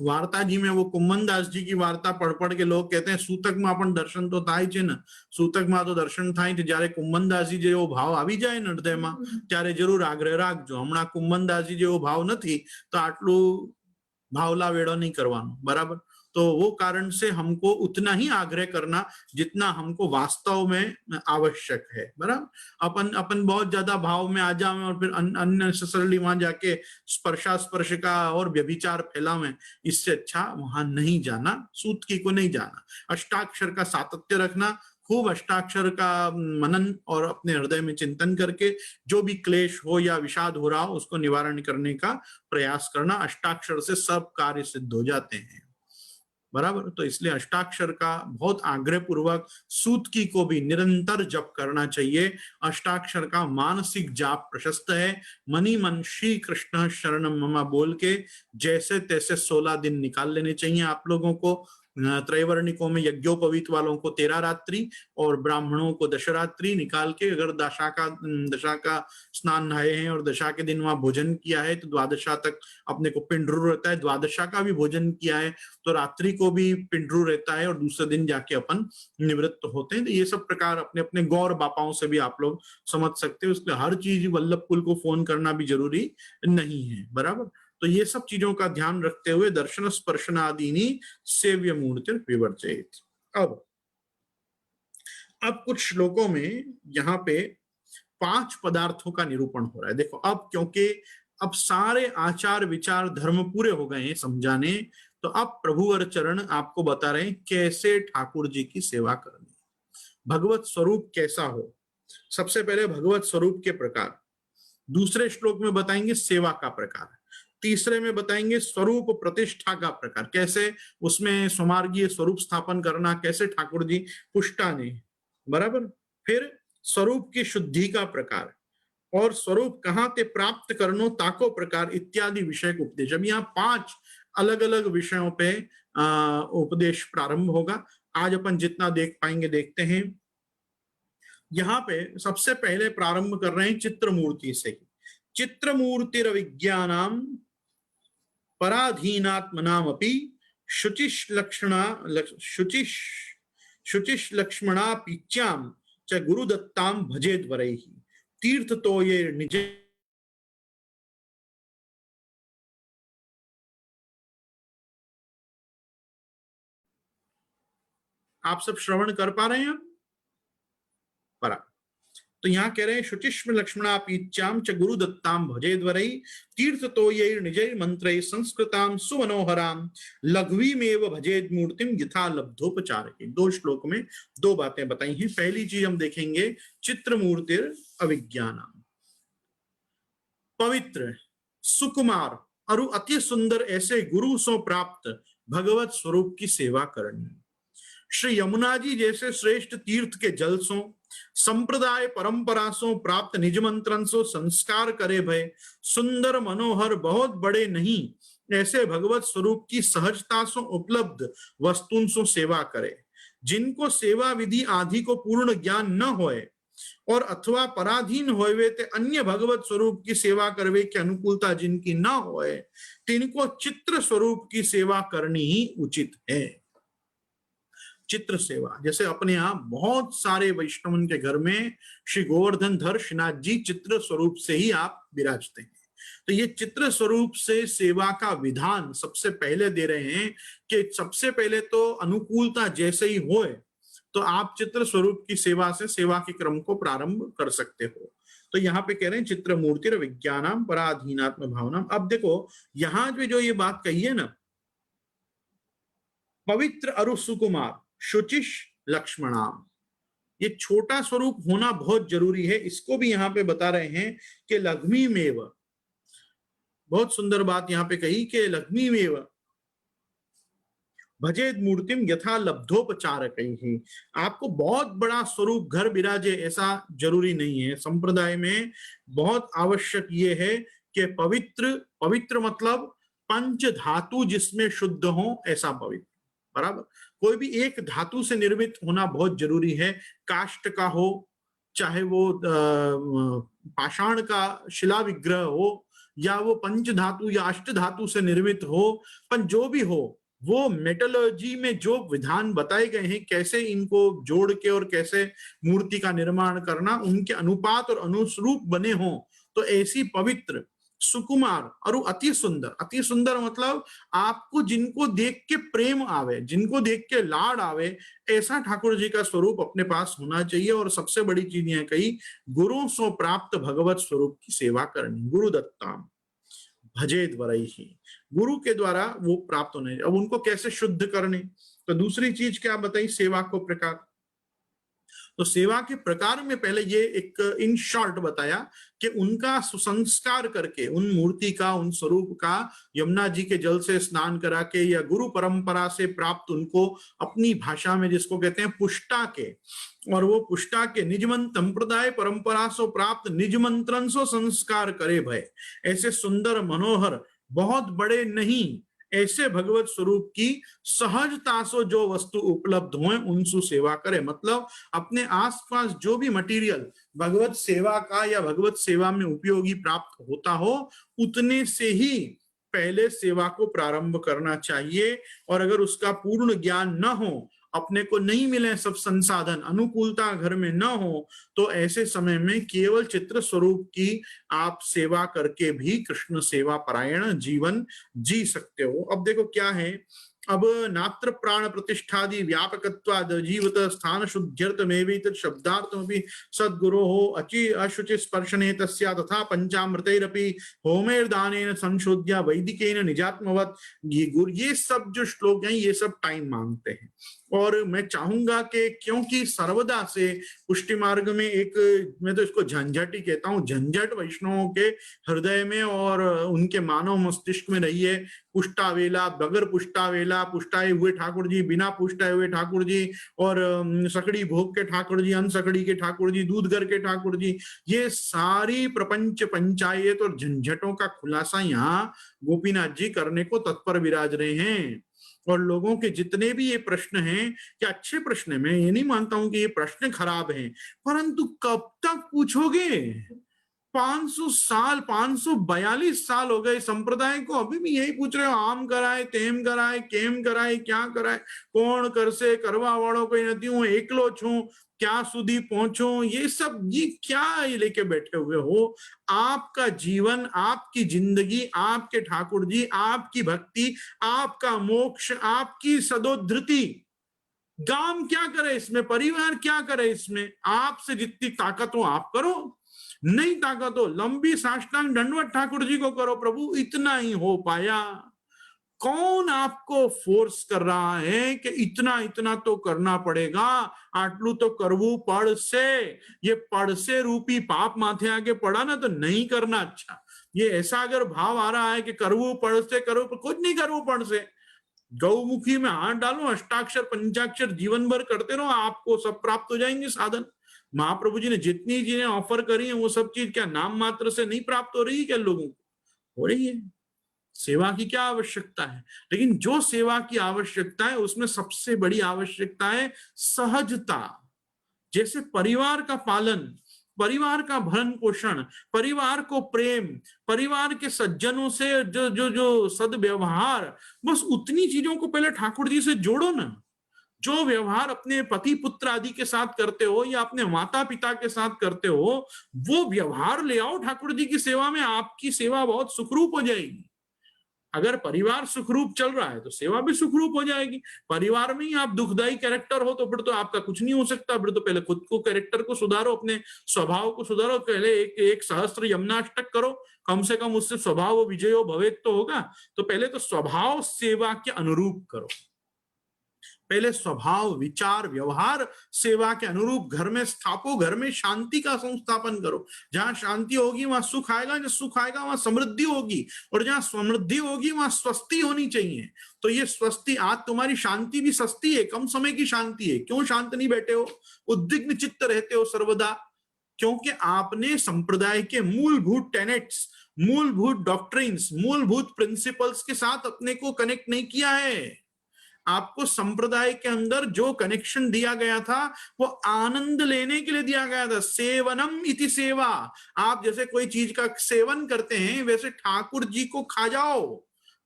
वार्ता जी में वो कुम्मन दास जी की वार्ता पढ़ पढ़ के लोग कहते हैं सूतक में अपन दर्शन तो થાય છે ને, सूतक में तो दर्शन થાય છે। જ્યારે કુંભનદાસજી જેવો ભાવ આવી જાય ને હૃદયમાં, ત્યારે જરૂર આગ્રહ રાખજો। હમણાં કુંભનદાસજી જેવો ભાવ નથી તો આટલું भावला वेड़ो नहीं करवानो, बराबर। तो वो कारण से हमको उतना ही आग्रह करना जितना हमको वास्तव में आवश्यक है, बराबर। अपन बहुत ज्यादा भाव में आ जाए और फिर अननेसेसरली वहां जाके स्पर्श का और व्यभिचार फैलावे, इससे अच्छा वहां नहीं जाना, सूतकी को नहीं जाना। अष्टाक्षर का सातत्य रखना, खूब अष्टाक्षर का मनन और अपने हृदय में चिंतन करके जो भी क्लेश हो या विषाद हो रहा हो उसको निवारण करने का प्रयास करना। अष्टाक्षर से सब कार्य सिद्ध हो जाते हैं, बराबर। तो इसलिए अष्टाक्षर का बहुत आग्रह पूर्वक सूतकी को भी निरंतर जप करना चाहिए। अष्टाक्षर का मानसिक जाप प्रशस्त है। मनी मन श्री कृष्ण शरणम मम बोल के जैसे तैसे 16 दिन निकाल लेने चाहिए आप लोगों को। त्रैवर्णिकों में यज्ञोपवीत वालों को 13 रात्रि और ब्राह्मणों को दशरात्रि निकाल के, अगर दशा का स्नान नहाए हैं और दशा के दिन वहां भोजन किया है तो द्वादशा तक अपने को पिंडरू रहता है। द्वादशा का भी भोजन किया है तो रात्रि को भी पिंडरू रहता है और दूसरे दिन जाके अपन निवृत्त होते हैं। तो ये सब प्रकार अपने अपने गौर बापाओं से भी आप लोग समझ सकते हो। इसलिए हर चीज वल्लभ कुल को फोन करना भी जरूरी नहीं है, बराबर। तो ये सब चीजों का ध्यान रखते हुए दर्शन स्पर्शनादीनी सेव्य मूर्ति विवर्जित। अब कुछ श्लोकों में यहाँ पे 5 पदार्थों का निरूपण हो रहा है। देखो अब क्योंकि अब सारे आचार विचार धर्म पूरे हो गए हैं समझाने, तो अब प्रभुवर चरण आपको बता रहे हैं कैसे ठाकुर जी की सेवा करनी, भगवत स्वरूप कैसा हो। सबसे पहले भगवत स्वरूप के प्रकार, दूसरे श्लोक में बताएंगे सेवा का प्रकार, तीसरे में बताएंगे स्वरूप प्रतिष्ठा का प्रकार, कैसे उसमें स्वमार्गीय स्वरूप स्थापन करना, कैसे ठाकुर जी पुष्टा ने, बराबर। फिर स्वरूप की शुद्धि का प्रकार, और स्वरूप कहाँ ते प्राप्त करनो ताको प्रकार इत्यादि विषय को उपदेश। अब यहाँ 5 अलग अलग विषयों पे उपदेश प्रारंभ होगा। आज अपन जितना देख पाएंगे देखते हैं। यहाँ पे सबसे पहले प्रारंभ कर रहे हैं चित्रमूर्ति से। चित्रमूर्तिर विज्ञानाम पराधीनात्मनामपि शुचिश लक्ष्मणा पीच्याम च गुरुदत्ताम भजेद्वरैः तीर्थ तो ये निज। आप सब श्रवण कर पा रहे हैं? परा तो यहाँ कह रहे हैं शुचिष्म लक्ष्मणा पीच्याम च गुरुदत्ताम भजेद्वरैः तीर्थ तो ये निजै मंत्रै संस्कृताम सुमनोहराम लघ्वीमेव भजेद मूर्तिम यथा लब्धोपचारके। 2 श्लोक में 2 बातें बताई हैं। पहली चीज हम देखेंगे चित्रमूर्तिर अविज्ञानम, पवित्र सुकुमार और अति सुंदर ऐसे गुरु सो प्राप्त भगवत स्वरूप की सेवा करनी। श्री यमुना जी जैसे श्रेष्ठ तीर्थ के जल सो संप्रदाय परंपरा सो प्राप्त निज मंत्रन सो संस्कार करे भय सुंदर मनोहर बहुत बड़े नहीं ऐसे भगवत स्वरूप की सहजता सो उपलब्ध वस्तुन सो सेवा करे। जिनको सेवा विधि आदि को पूर्ण ज्ञान न होए और अथवा पराधीन होवे ते अन्य भगवत स्वरूप की सेवा करवे की अनुकूलता जिनकी न होए तिनको चित्र स्वरूप की सेवा करनी ही उचित है। चित्र सेवा, जैसे अपने यहाँ बहुत सारे वैष्णवन के घर में श्री गोवर्धन धर श्रीनाथ जी चित्र स्वरूप से ही आप विराजते हैं। तो ये चित्र स्वरूप से सेवा का विधान सबसे पहले दे रहे हैं कि सबसे पहले तो अनुकूलता जैसे ही होए तो आप चित्र स्वरूप की सेवा से सेवा के क्रम को प्रारंभ कर सकते हो। तो यहाँ पे कह रहे हैं चित्र मूर्ति विज्ञानम पराधीनात्म भावना। अब देखो यहाँ पे जो ये बात कही है ना, पवित्र अरु सुकुमार शुचिश लक्ष्मणाम, ये छोटा स्वरूप होना बहुत जरूरी है। इसको भी यहाँ पे बता रहे हैं कि लघ्मी मेव, बहुत सुंदर बात यहाँ पे कही कि लघ्मी मेव भजेद मूर्तिम यथा लब्धोपचारकैः। आपको बहुत बड़ा स्वरूप घर विराजे ऐसा जरूरी नहीं है। संप्रदाय में बहुत आवश्यक ये है कि पवित्र मतलब पंच धातु जिसमें शुद्ध हो ऐसा पवित्र, बराबर। कोई भी एक धातु से निर्मित होना बहुत जरूरी है। काष्ठ का हो, चाहे वो पाषाण का शिला विग्रह हो, या वो पंच धातु या अष्ट धातु से निर्मित हो, पर जो भी हो वो मेटलर्जी में जो विधान बताए गए हैं कैसे इनको जोड़ के और कैसे मूर्ति का निर्माण करना, उनके अनुपात और अनुरूप बने हों, तो ऐसी पवित्र सुकुमार और अति सुंदर मतलब आपको जिनको देख के प्रेम आवे, जिनको देख के लाड आवे, ऐसा ठाकुर जी का स्वरूप अपने पास होना चाहिए। और सबसे बड़ी चीज यह कही, गुरु सो प्राप्त भगवत स्वरूप की सेवा करनी। गुरु दत्ताम भजेद वरैहि, गुरु के द्वारा वो प्राप्त होने। अब उनको कैसे शुद्ध करने, तो दूसरी चीज क्या बताई, सेवा को प्रकार। तो सेवा के प्रकार में पहले ये एक इन शॉर्ट बताया कि उनका सुसंस्कार करके, उन मूर्ति का, उन स्वरूप का यमुना जी के जल से स्नान करा के या गुरु परंपरा से प्राप्त उनको अपनी भाषा में जिसको कहते हैं पुष्टा के, और वो पुष्टा के निज मंत्र संप्रदाय परंपरा सो प्राप्त निज मंत्रन सो संस्कार करे भय। ऐसे सुंदर मनोहर बहुत बड़े नहीं ऐसे भगवत स्वरूप की सहजता से जो वस्तु उपलब्ध हो उनसे सेवा करे। मतलब अपने आसपास जो भी मटेरियल भगवत सेवा का या भगवत सेवा में उपयोगी प्राप्त होता हो उतने से ही पहले सेवा को प्रारंभ करना चाहिए। और अगर उसका पूर्ण ज्ञान न हो अपने को नहीं मिले सब संसाधन, अनुकूलता घर में न हो, तो ऐसे समय में केवल चित्र स्वरूप की आप सेवा करके भी कृष्ण सेवा परायण जीवन जी सकते हो। अब देखो क्या है, अब नात्र प्राण प्रतिष्ठादि व्यापकत्वाद जीवत स्थान शुद्ध्यर्थ में भी शब्दार्थमपि सद्गुरो हो अचि अशुचि स्पर्शने तस्या तथा पंचामृतैरपि होमेर्दानेन संशोध्य वैदिकेन निजात्मवत। ये सब जो श्लोक हैं ये सब टाइम मांगते हैं, और मैं चाहूंगा कि क्योंकि सर्वदा से पुष्टि मार्ग में एक, मैं तो इसको झंझट ही कहता हूं, झंझट वैष्णवों के हृदय में और उनके मानव मस्तिष्क में रही है। पुष्टावेला, बगैर पुष्टावेला, पुष्टाए हुए ठाकुर जी, बिना पुष्टाए हुए ठाकुर जी, और सकड़ी भोग के ठाकुर जी, अनसकड़ी के ठाकुर जी, दूध घर के ठाकुर जी, ये सारी प्रपंच पंचायत और झंझटों का खुलासा यहाँ गोपीनाथ जी करने को तत्पर विराज रहे हैं। और लोगों के जितने भी ये प्रश्न हैं, ये अच्छे प्रश्न है, मैं ये नहीं मानता हूं कि ये प्रश्न खराब हैं, परंतु कब तक पूछोगे? 500 साल, 542 साल हो गए संप्रदाय को, अभी भी यही पूछ रहे हो, आम कराए, तेम कराए, केम कराए, क्या कराए, कौन कर से करवा वालों कोई नदियों एकलो छू, क्या सुधी पहुंचो, ये सब ये क्या ये लेके बैठे हुए हो? आपका जीवन, आपकी जिंदगी, आपके ठाकुर जी, आपकी भक्ति, आपका मोक्ष, आपकी सदोधृति, गांव क्या करे इसमें, परिवार क्या करे इसमें? आपसे जितनी ताकत हो आप करो, नहीं ताकत हो लंबी साष्टांग दंडवत ठाकुर जी को करो, प्रभु इतना ही हो पाया। कौन आपको फोर्स कर रहा है कि इतना इतना तो करना पड़ेगा, आटलू तो करवू पड़ से? ये पड़ से रूपी पाप माथे आगे पड़ा ना, तो नहीं करना। अच्छा, ये ऐसा अगर भाव आ रहा है कि करवू पड़ से, करो, कुछ नहीं करवू पड़ से, गौमुखी में हाथ डालो, अष्टाक्षर पंचाक्षर जीवन भर करते रहो, आपको सब प्राप्त हो जाएंगे साधन। महाप्रभु जी ने जितनी चीजें ऑफर करी है वो सब चीज क्या नाम मात्र से नहीं प्राप्त हो रही है क्या? लोगों को हो रही है। सेवा की क्या आवश्यकता है? लेकिन जो सेवा की आवश्यकता है उसमें सबसे बड़ी आवश्यकता है सहजता। जैसे परिवार का पालन, परिवार का भरण पोषण, परिवार को प्रेम, परिवार के सज्जनों से जो जो जो सद्व्यवहार, बस उतनी चीजों को पहले ठाकुर जी से जोड़ो ना। जो व्यवहार अपने पति पुत्र आदि के साथ करते हो या अपने माता पिता के साथ करते हो, वो व्यवहार ले आओ ठाकुर जी की सेवा में, आपकी सेवा बहुत सुखरूप हो जाएगी। अगर परिवार सुखरूप चल रहा है तो सेवा भी सुखरूप हो जाएगी। परिवार में ही आप दुखदाई कैरेक्टर हो तो फिर तो आपका कुछ नहीं हो सकता। फिर तो पहले खुद को, कैरेक्टर को सुधारो, अपने स्वभाव को सुधारो, पहले एक सहस्त्र यमुनाष्टक करो, कम से कम उससे स्वभाव विजयो भवेत तो होगा। तो पहले तो स्वभाव सेवा के अनुरूप करो, पहले स्वभाव विचार व्यवहार सेवा के अनुरूप घर में स्थापो, घर में शांति का संस्थापन करो। जहां शांति होगी वहां सुख आएगा, जहां सुख आएगा वहां समृद्धि होगी, और जहां समृद्धि होगी वहां स्वस्ति होनी चाहिए। तो ये स्वस्ति, आज तुम्हारी शांति भी सस्ती है, कम समय की शांति है। क्यों शांत नहीं बैठे हो, उद्विग्न चित्त रहते हो सर्वदा? क्योंकि आपने संप्रदाय के मूलभूत टेनेट्स, मूलभूत डॉक्ट्रिन्स, मूलभूत प्रिंसिपल्स के साथ अपने को कनेक्ट नहीं किया है। आपको संप्रदाय के अंदर जो कनेक्शन दिया गया था वो आनंद लेने के लिए दिया गया था। सेवनम इति सेवा, आप जैसे कोई चीज का सेवन करते हैं वैसे ठाकुर जी को खा जाओ।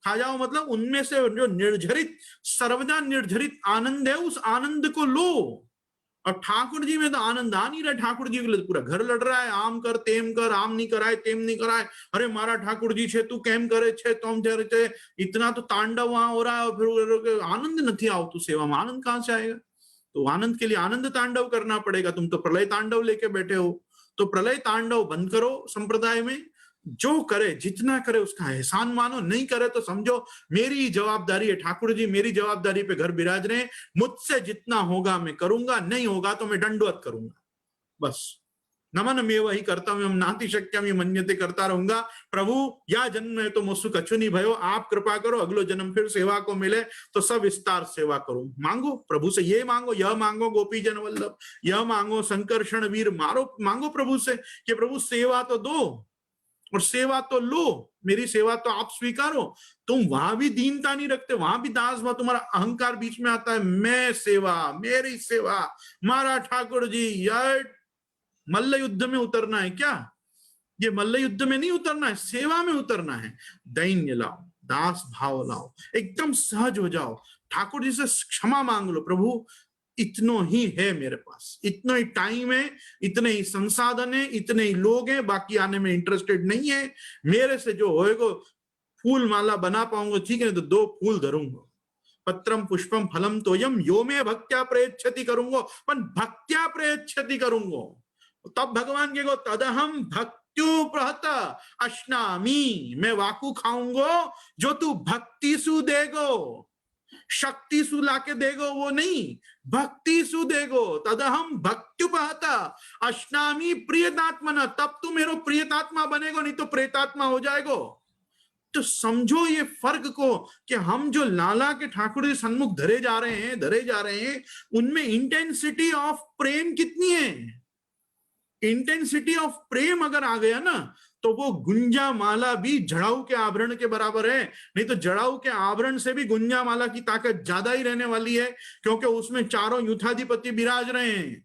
खा जाओ मतलब उनमें से जो निर्झरित, सर्वदा निर्झरित आनंद है, उस आनंद को लो। और ठाकुर जी में तो आनंद आ नहीं रहा। ठाकुर जी के लिए पूरा घर लड़ रहा है, आम कर तेम कर, आम नहीं कराए तेम नहीं कराए, अरे मारा ठाकुर जी छे तू केम करे छे तुम थे, इतना तो तांडव वहां हो रहा है। फिर आनंद नहीं आओ तो सेवा में आनंद कहां से आएगा? तो आनंद के लिए आनंद तांडव करना पड़ेगा। तुम तो प्रलय तांडव लेके बैठे हो, तो प्रलय तांडव बंद करो संप्रदाय में। जो करे जितना करे उसका एहसान मानो, नहीं करे तो समझो मेरी जवाबदारी है, ठाकुर जी मेरी जवाबदारी पे घर बिराज रहे हैं, मुझसे जितना होगा मैं करूंगा, नहीं होगा तो मैं दंडवत करूंगा। बस नमन में वही कर्तव्यम नाति शक्यम ये मन्यते करता रहूंगा। प्रभु या जन्म में तो मुझसे कछु नहीं भयो, आप कृपा करो अगलो जन्म फिर सेवा को मिले तो सब विस्तार सेवा करूं। मांगो प्रभु से, ये मांगो, यह मांगो गोपी जन वल्लभ, यह मांगो संकर्षण वीर, मारो मांगो प्रभु से कि प्रभु सेवा तो दो और सेवा तो लो, मेरी सेवा तो आप स्वीकारो। तुम वहां भी दीनता नहीं रखते, वहां भी दास भाव, तुम्हारा अहंकार बीच में आता है, मैं सेवा, मेरी सेवा, मारा ठाकुर जी। यार मल्ल युद्ध में उतरना है क्या? ये मल्ल युद्ध में नहीं उतरना है, सेवा में उतरना है। दैन्य लाओ, दास भाव लाओ, एकदम सहज हो जाओ, ठाकुर जी से क्षमा मांग लो, प्रभु इतना ही है मेरे पास, इतना ही टाइम है, इतने ही संसाधन है, इतने ही लोग हैं, बाकी आने में इंटरेस्टेड नहीं है, मेरे से जो होएगा फूल माला बना पाऊंगा ठीक है, तो 2 फूल धरूंगा, पत्रम पुष्पम फलम तोयम यो में भक्त्या प्रयच्छति करूंगा, पर भक्त्या प्रयच्छति करूंगा, तब भगवान के को तदहम भक्त्यु प्रहता अश्नामी, मैं वाकू खाऊंगो जो तू भक्ति सु देगो, शक्ति सु लाके देगो वो नहीं, भक्ति सु देगो, तदहम भक्त्युपहता अश्नामी प्रियतात्मना, तब तू मेरे प्रियतात्मा बनेगो, नहीं तो प्रेतात्मा हो जाएगो। तो समझो ये फर्क को कि हम जो लाला के ठाकुर जी सन्मुख धरे जा रहे हैं, उनमें इंटेंसिटी ऑफ प्रेम कितनी है। इंटेंसिटी ऑफ प्रेम अगर आ गया ना, तो वो गुंजा माला भी जड़ाऊ के आवरण के बराबर है, नहीं तो जड़ाऊ के आवरण से भी गुंजा माला की ताकत ज्यादा ही रहने वाली है, क्योंकि उसमें चारों युद्धाधिपति विराज रहे हैं।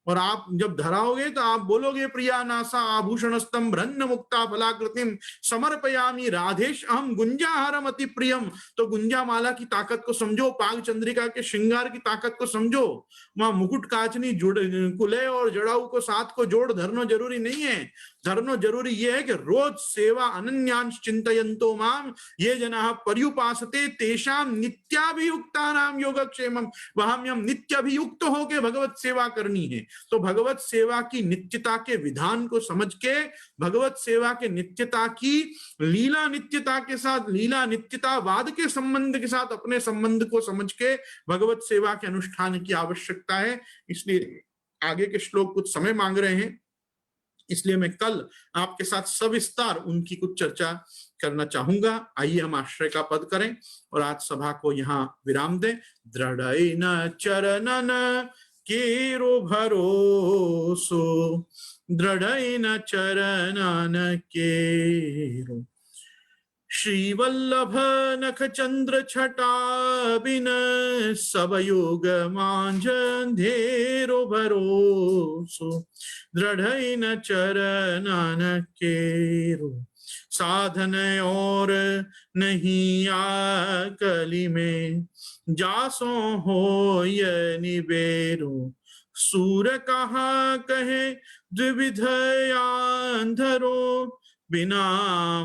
और आप जब धराओगे तो आप बोलोगे प्रिया नासा आभूषण स्तंभ रन्न मुक्ता फलाकृतिम समर्पयामी राधेश अहम गुंजाहारम अति प्रियम। तो गुंजा माला की ताकत को समझो, पाग चंद्रिका के श्रृंगार की ताकत को समझो। वहां मुकुट काचनी जुड़ कुले और जड़ाऊ को साथ को जोड़ धरना जरूरी नहीं है, धरना जरूरी यह है कि रोज सेवा अनन्यांश चिंतयन्तो माम ये जना पर्युपासते तेषाम नित्याभियुक्तानाम योगक्षेमम, वहां हम नित्याभियुक्त होके भगवत सेवा करनी है। तो भगवत सेवा की नित्यता के विधान को समझ के, भगवत सेवा के नित्यता की लीला नित्यता के साथ, लीला नित्यतावाद के संबंध के साथ अपने संबंध को समझ के भगवत सेवा के अनुष्ठान की आवश्यकता है। इसलिए आगे के श्लोक कुछ समय मांग रहे हैं, इसलिए मैं कल आपके साथ सविस्तार उनकी कुछ चर्चा करना चाहूंगा। आइए हम आश्रय का पद करें और आज सभा को यहाँ विराम दें। दृढ़ चरणन केरो भरोसो, दृढ़ चरणन केरो, श्री वल्लभ नख चंद्र छटा बिन सब युग मांझ अंधेरो भरोसो, दृढ़ चरणन केरो, साधन और नहीं आकली में जासो हो ये निबेरो, सूर कहा कहे द्विविध अंधरो, बिना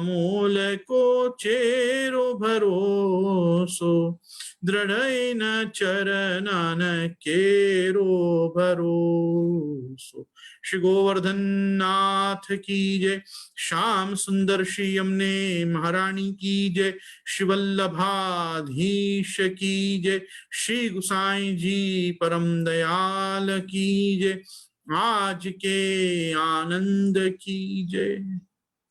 मूल को चेरो भरोसो, दृढ़ न चरणन केरो भरोसो। श्री गोवर्धन नाथ की जय, श्याम सुंदर श्री यमुने महारानी की जय, श्री वल्लभाधीश की जय, श्री गुसाई जी परम दयाल की जय, आज के आनंद की जय।